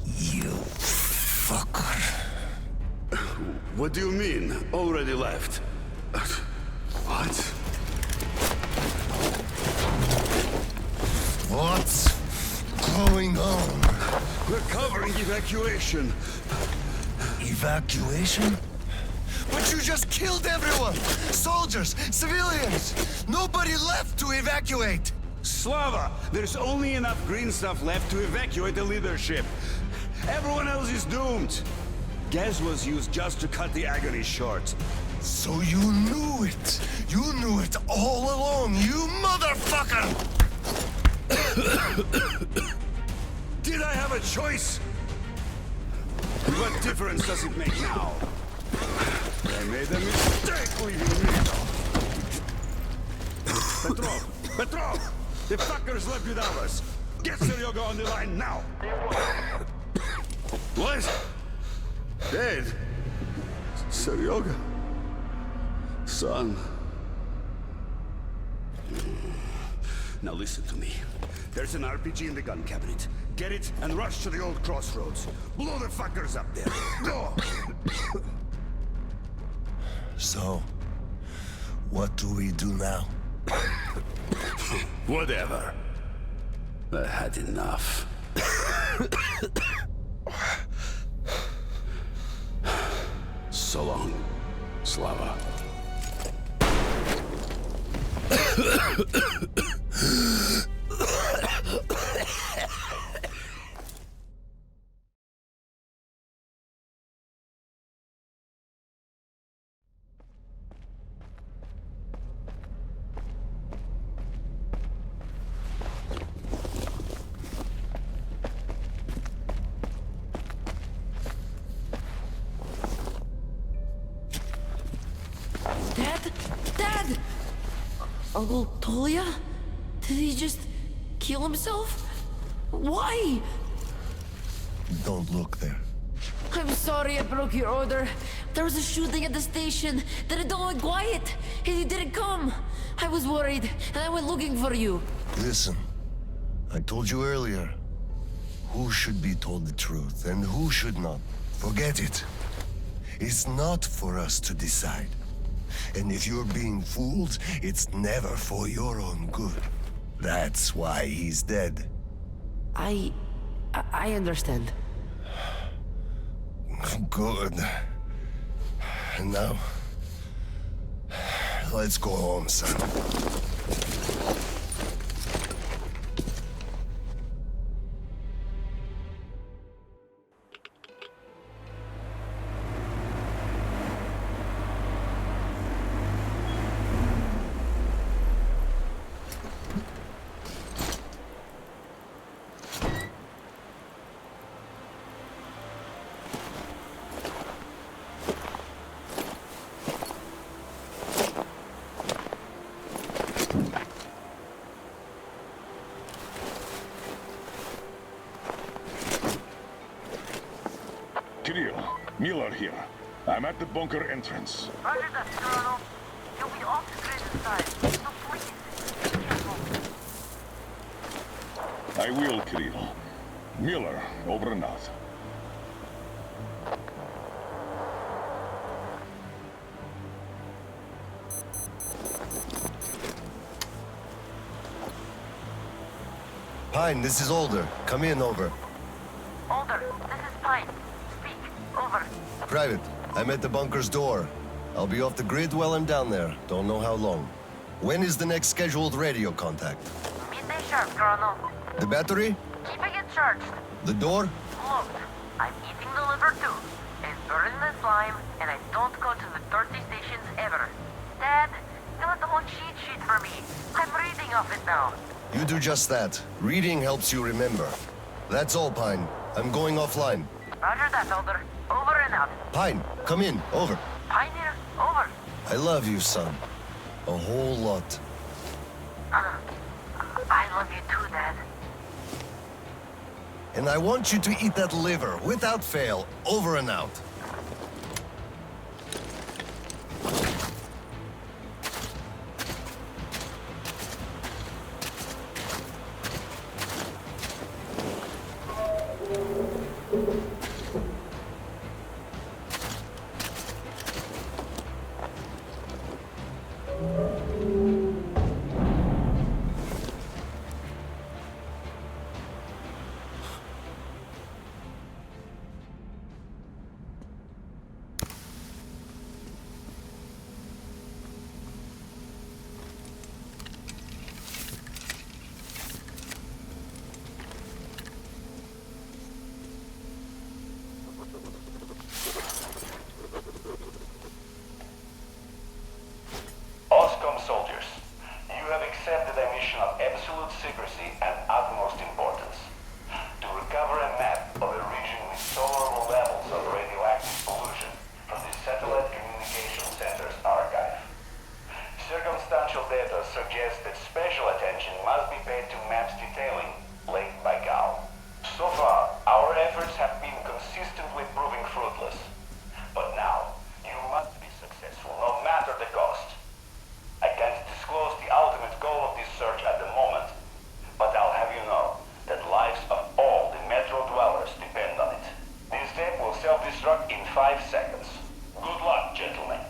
You fucker. What do you mean? Already left? What? What's going on? We're covering evacuation. Evacuation? But you just killed everyone! Soldiers, civilians! Nobody left to evacuate! Slava, there's only enough green stuff left to evacuate the leadership. Everyone else is doomed. Gas was used just to cut the agony short. So you knew it! You knew it all along, you motherfucker! Did I have a choice? What difference does it make now? I made a mistake leaving me. Petrov! The fuckers left without us. Get Seryoga on the line now! What? Dead? Seryoga? Son? Now listen to me. There's an RPG in the gun cabinet. Get it and rush to the old crossroads. Blow the fuckers up there. Go! So, what do we do now? Whatever. I had enough. So long, Slava. Dad? Dad! Uncle Tolia? Did he just kill himself? Why? Don't look there. I'm sorry I broke your order. There was a shooting at the station. Then it all went quiet, and you didn't come. I was worried, and I went looking for you. Listen, I told you earlier. Who should be told the truth, and who should not? Forget it. It's not for us to decide. And if you're being fooled, it's never for your own good. That's why he's dead. I understand. Good. And now, let's go home, son. Kirill, Miller here. I'm at the bunker entrance. Roger that, Colonel. You'll be off the grid inside, so please, be careful. I will, Kirill. Miller, over and out. Pine, this is Alder. Come in, over. Alder, this is Pine. Speak. Over. Private, I'm at the bunker's door. I'll be off the grid while I'm down there. Don't know how long. When is the next scheduled radio contact? Midday sharp, Colonel. The battery? Keeping it charged. The door? Look, I'm eating the liver too. And burning the slime, and I don't go to the dirty stations ever. Dad, fill out the whole cheat sheet for me. I'm reading off it now. You do just that. Reading helps you remember. That's all, Pine. I'm going offline. Roger that, Alder. Over and out. Pine, come in. Over. Pioneer, over. I love you, son. A whole lot. I love you too, Dad. And I want you to eat that liver, without fail. Over and out. OSCOM soldiers, you have accepted a mission of absolute secrecy and utmost importance. To recover a map of a region with tolerable levels of radioactive pollution from the Satellite Communication Center's archive. Circumstantial data suggests that special attention must be paid to maps detailing Lake Baikal. So far, our efforts have been consistently proving fruitless. But now, you must be successful, no matter the cost. I can't disclose the ultimate goal of this search at the moment, but I'll have you know that lives of all the Metro dwellers depend on it. This tape will self-destruct in 5 seconds. Good luck, gentlemen.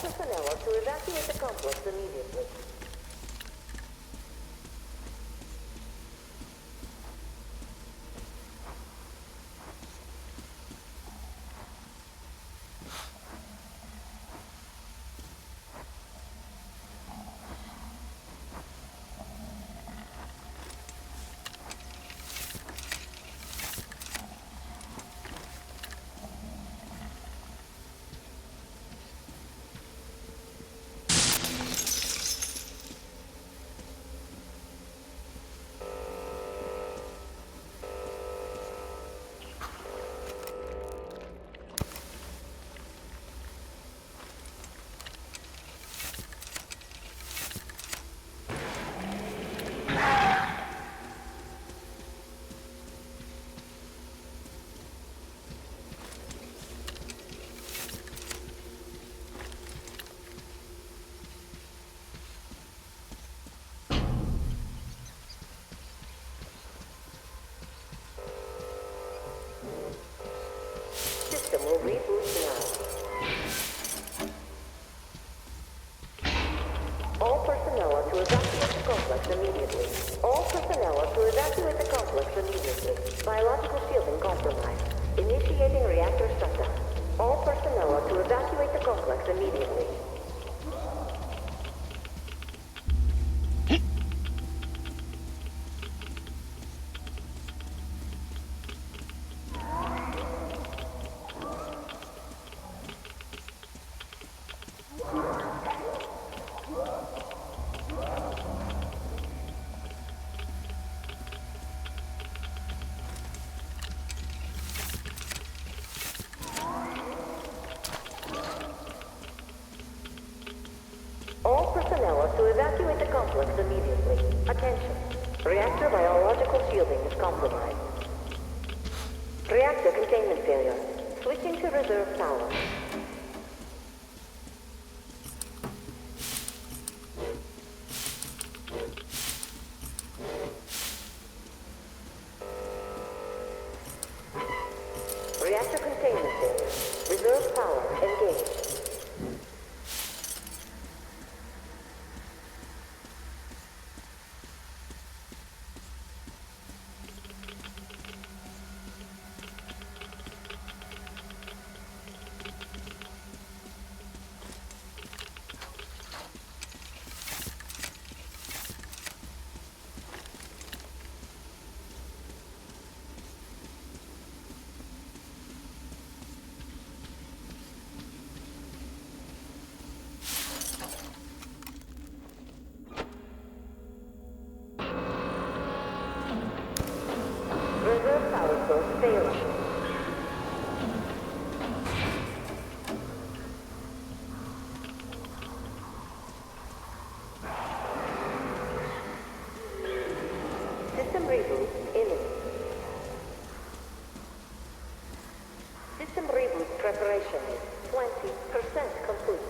personnel are to evacuate the complex immediately. System will reboot now. All personnel are to evacuate the complex immediately. All personnel are to evacuate the complex immediately. Biological shielding compromised. Initiating reactor shutdown. All personnel are to evacuate the complex immediately. All personnel are to evacuate the complex immediately. Attention. Reactor biological shielding is compromised. Reactor containment failure. Switching to reserve power. Reactor containment failure. Reserve power engaged. Reserve power source failing. System reboot imminent. System reboot preparation is 20% complete.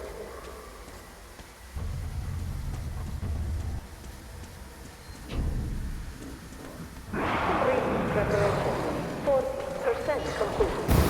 Preparation 40% complete.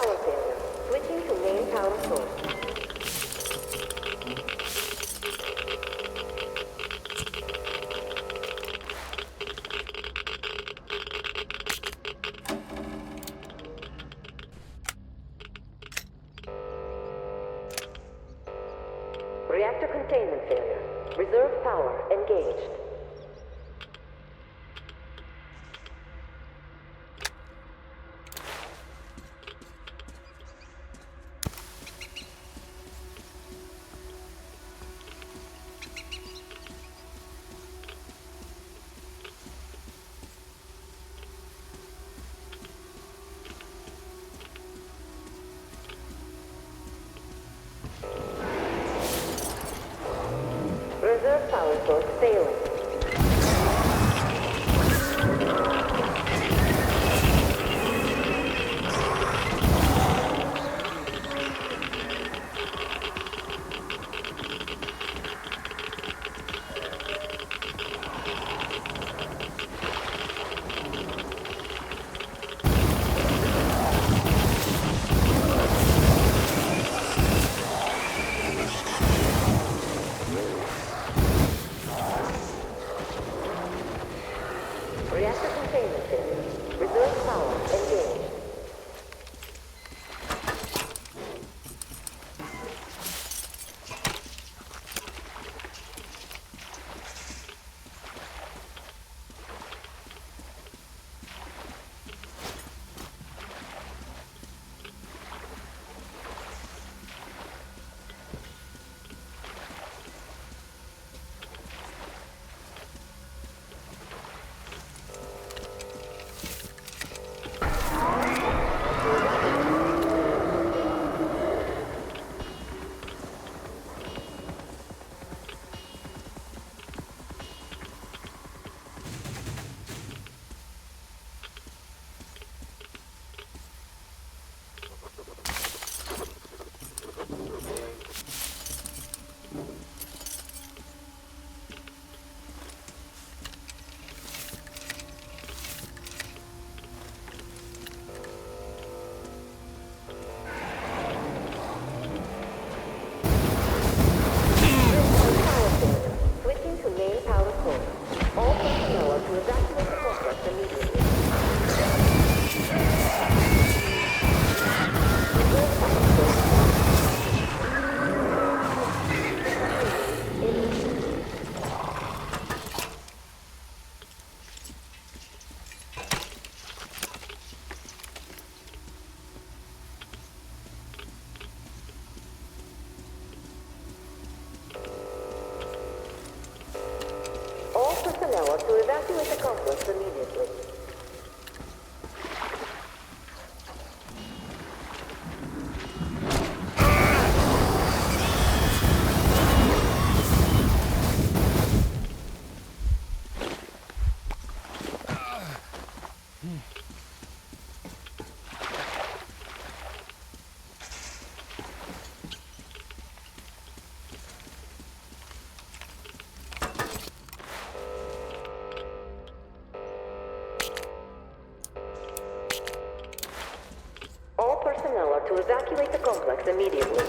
power failure. Switching to main power source. Reactor containment failure. Reserve power engaged. Reserve power source failing. Reactor containment failure. Reserve power engaged. Switching to main power source. All personnel are to evacuate the complex immediately. All personnel are to evacuate the complex immediately. All personnel are to evacuate the complex immediately.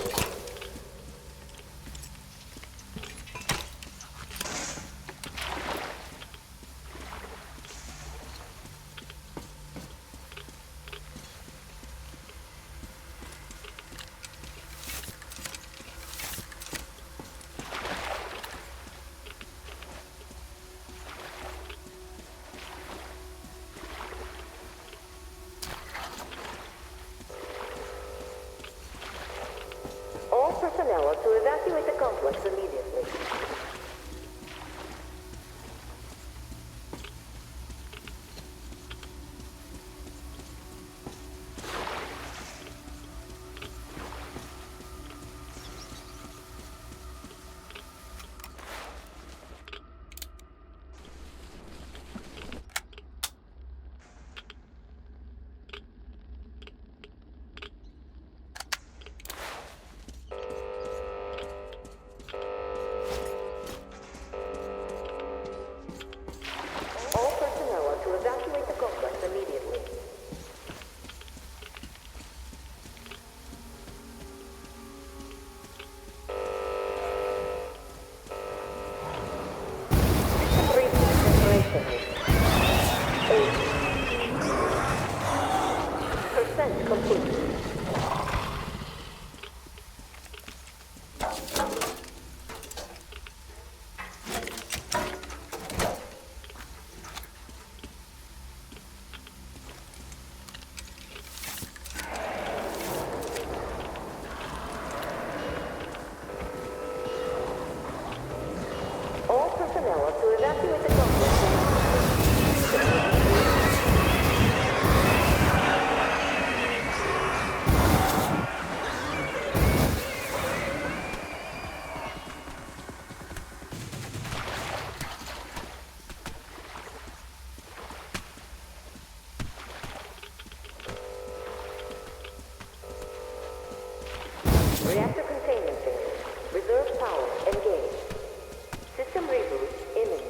Reactor containment failure. Reserve power engaged. System reboot imminent.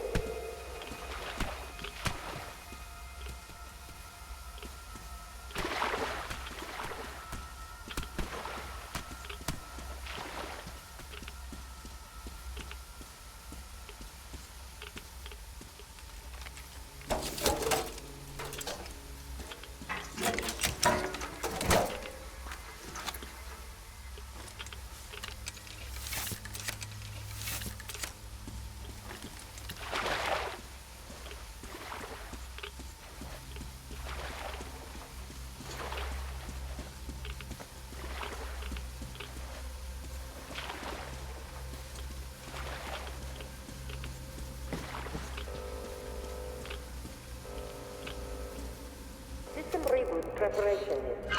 System reboot preparation is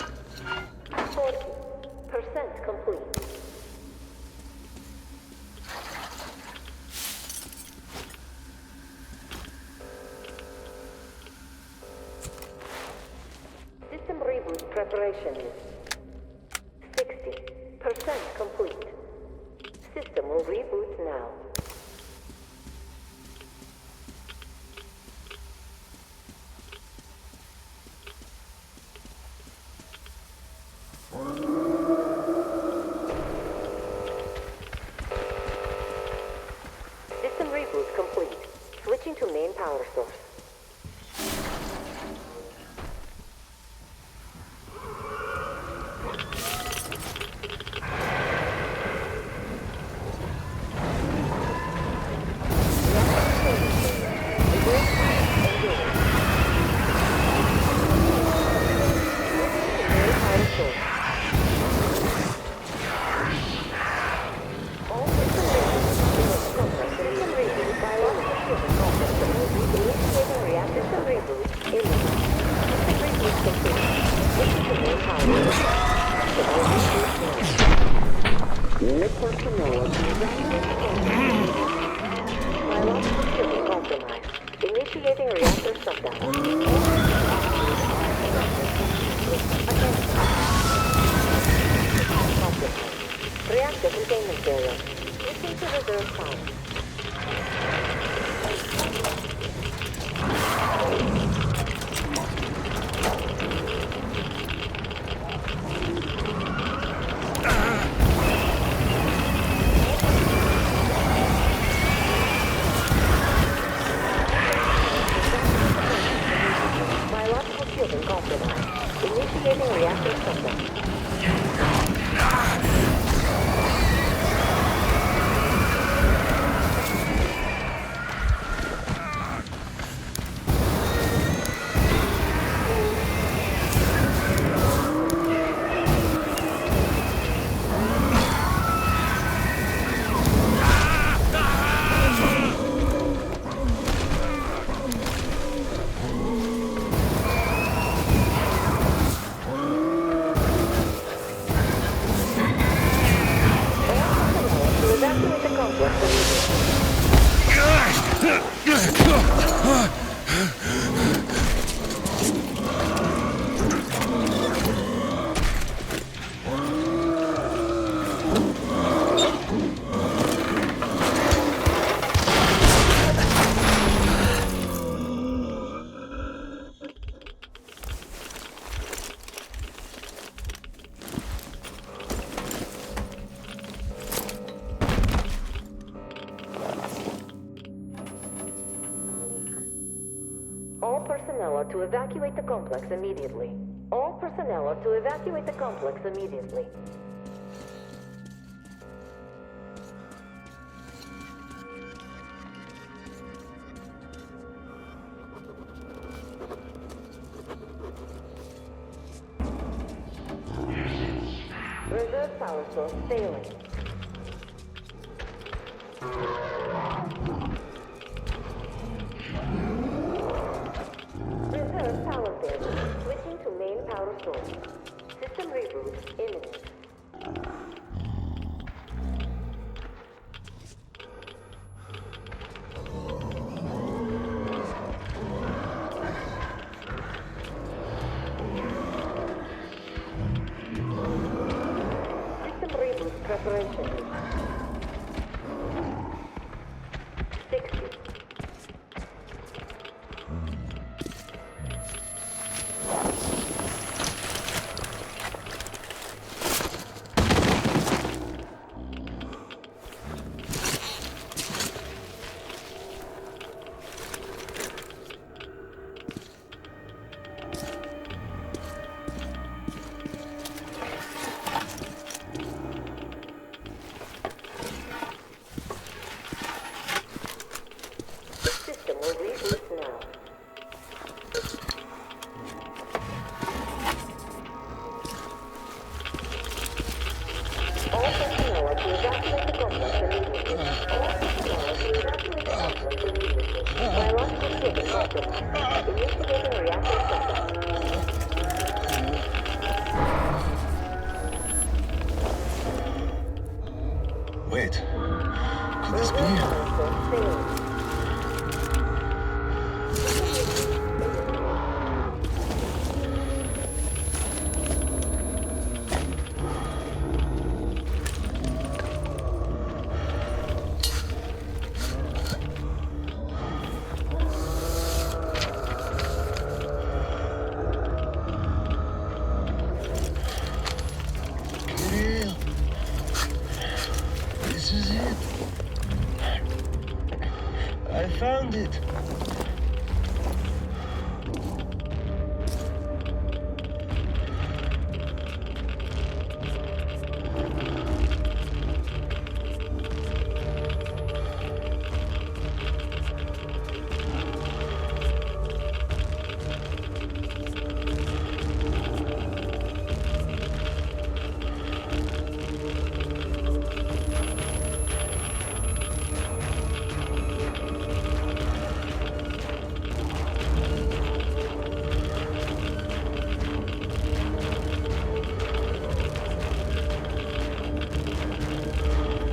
40% complete. System reboot preparation is 60% complete. System will reboot now. System reboot complete. Switching to main power source. Initiating reactor shutdown. Reactor containment failure. Switching to reserve power. Biological shielding compromised. Initiating reactor shutdown. Evacuate the complex All personnel are to evacuate the complex immediately. All personnel are to evacuate the complex immediately. Reserve power source failing. Reserve power failure. Switching to main power source. System reboot imminent. System reboot preparation. 60. System will reboot now. All personnel are to evacuate the complex immediately. All personnel are to evacuate the complex immediately. Biological shipping compromised. Initiating reactor shutdown. Wait. Could this be? Kirill. This is it. I found it.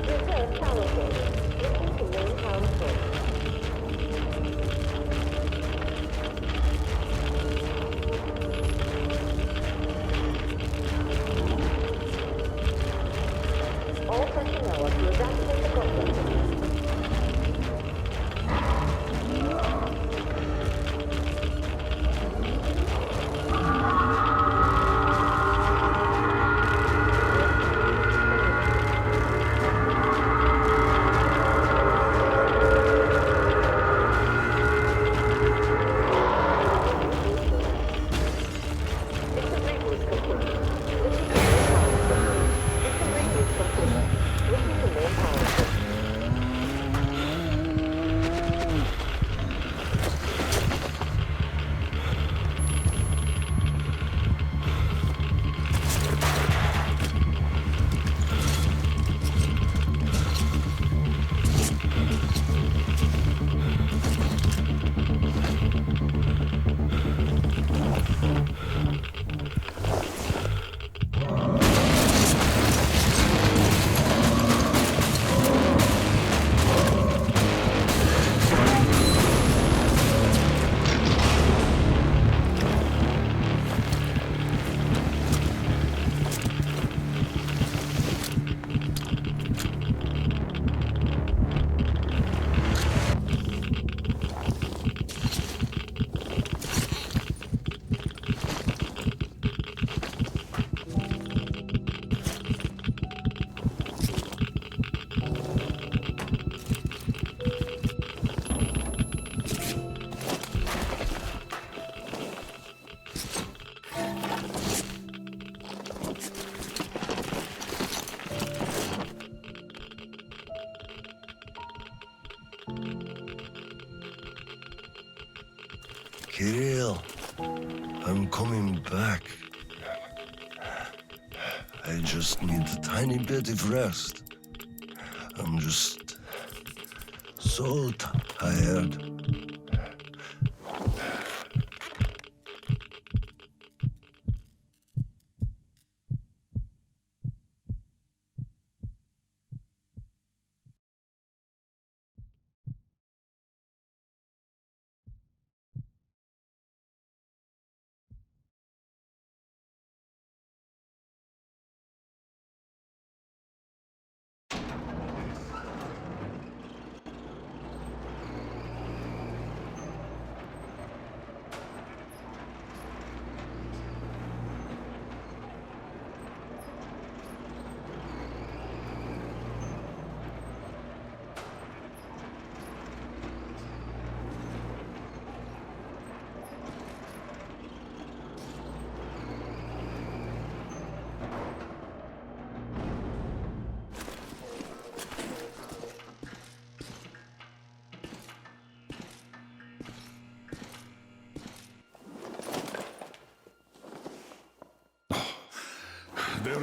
Return power failure. Switching to main power source. All personnel are to evacuate the complex. System reboot complete. Switching to main power source. System reboot complete. Switching to main power source. Kirill, I'm coming back. I just need a tiny bit of rest. I'm just so tired.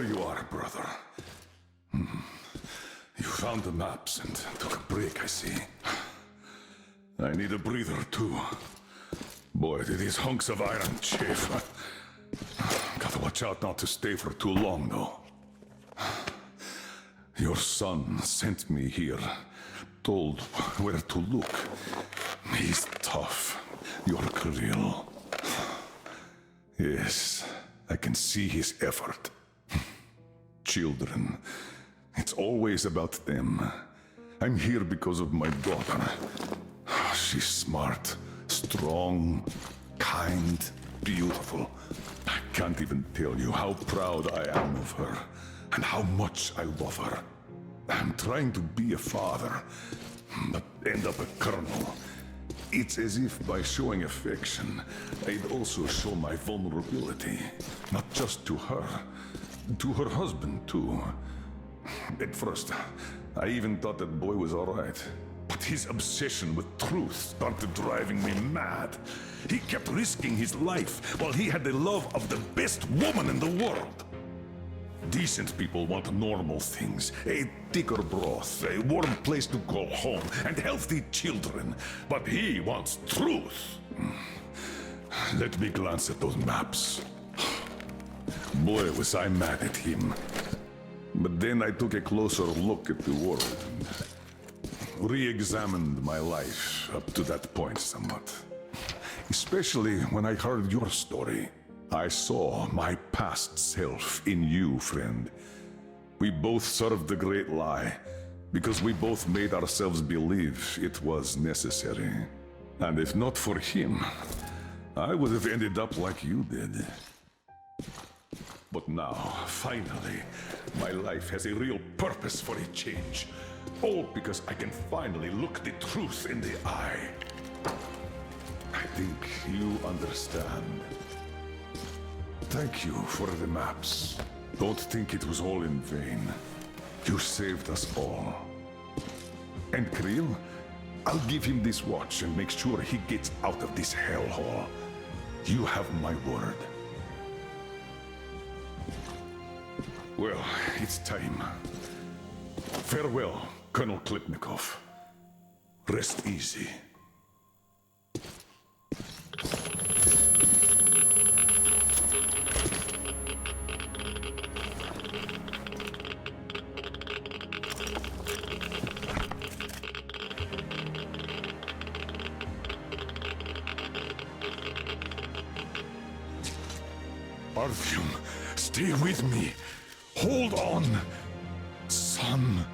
There you are, brother. You found the maps and took a break, I see. I need a breather, too. Boy, do these hunks of iron chafe. Gotta watch out not to stay for too long, though. Your son sent me here, told where to look. He's tough, your Kirill. Yes, I can see his effort. Children, it's always about them. I'm here because of my daughter. She's smart, strong, kind, beautiful. I can't even tell you how proud I am of her, and how much I love her. I'm trying to be a father, but end up a colonel. It's as if by showing affection, I'd also show my vulnerability. Not just to her husband too. At first, I even thought that boy was alright. But his obsession with truth started driving me mad. He kept risking his life while he had the love of the best woman in the world. Decent people want normal things. A thicker broth, a warm place to call home, and healthy children. But he wants truth. Let me glance at those maps. Boy, was I mad at him. But then I took a closer look at the world and re-examined my life up to that point somewhat. Especially when I heard your story. I saw my past self in you, friend. We both served the great lie, because we both made ourselves believe it was necessary. And if not for him, I would have ended up like you did. But now, finally, my life has a real purpose for a change. All because I can finally look the truth in the eye. I think you understand. Thank you for the maps. Don't think it was all in vain. You saved us all. And Kirill, I'll give him this watch and make sure he gets out of this hellhole. You have my word. Well, it's time. Farewell, Colonel Klipnikov. Rest easy. Artyom, stay with me. Hold on, son.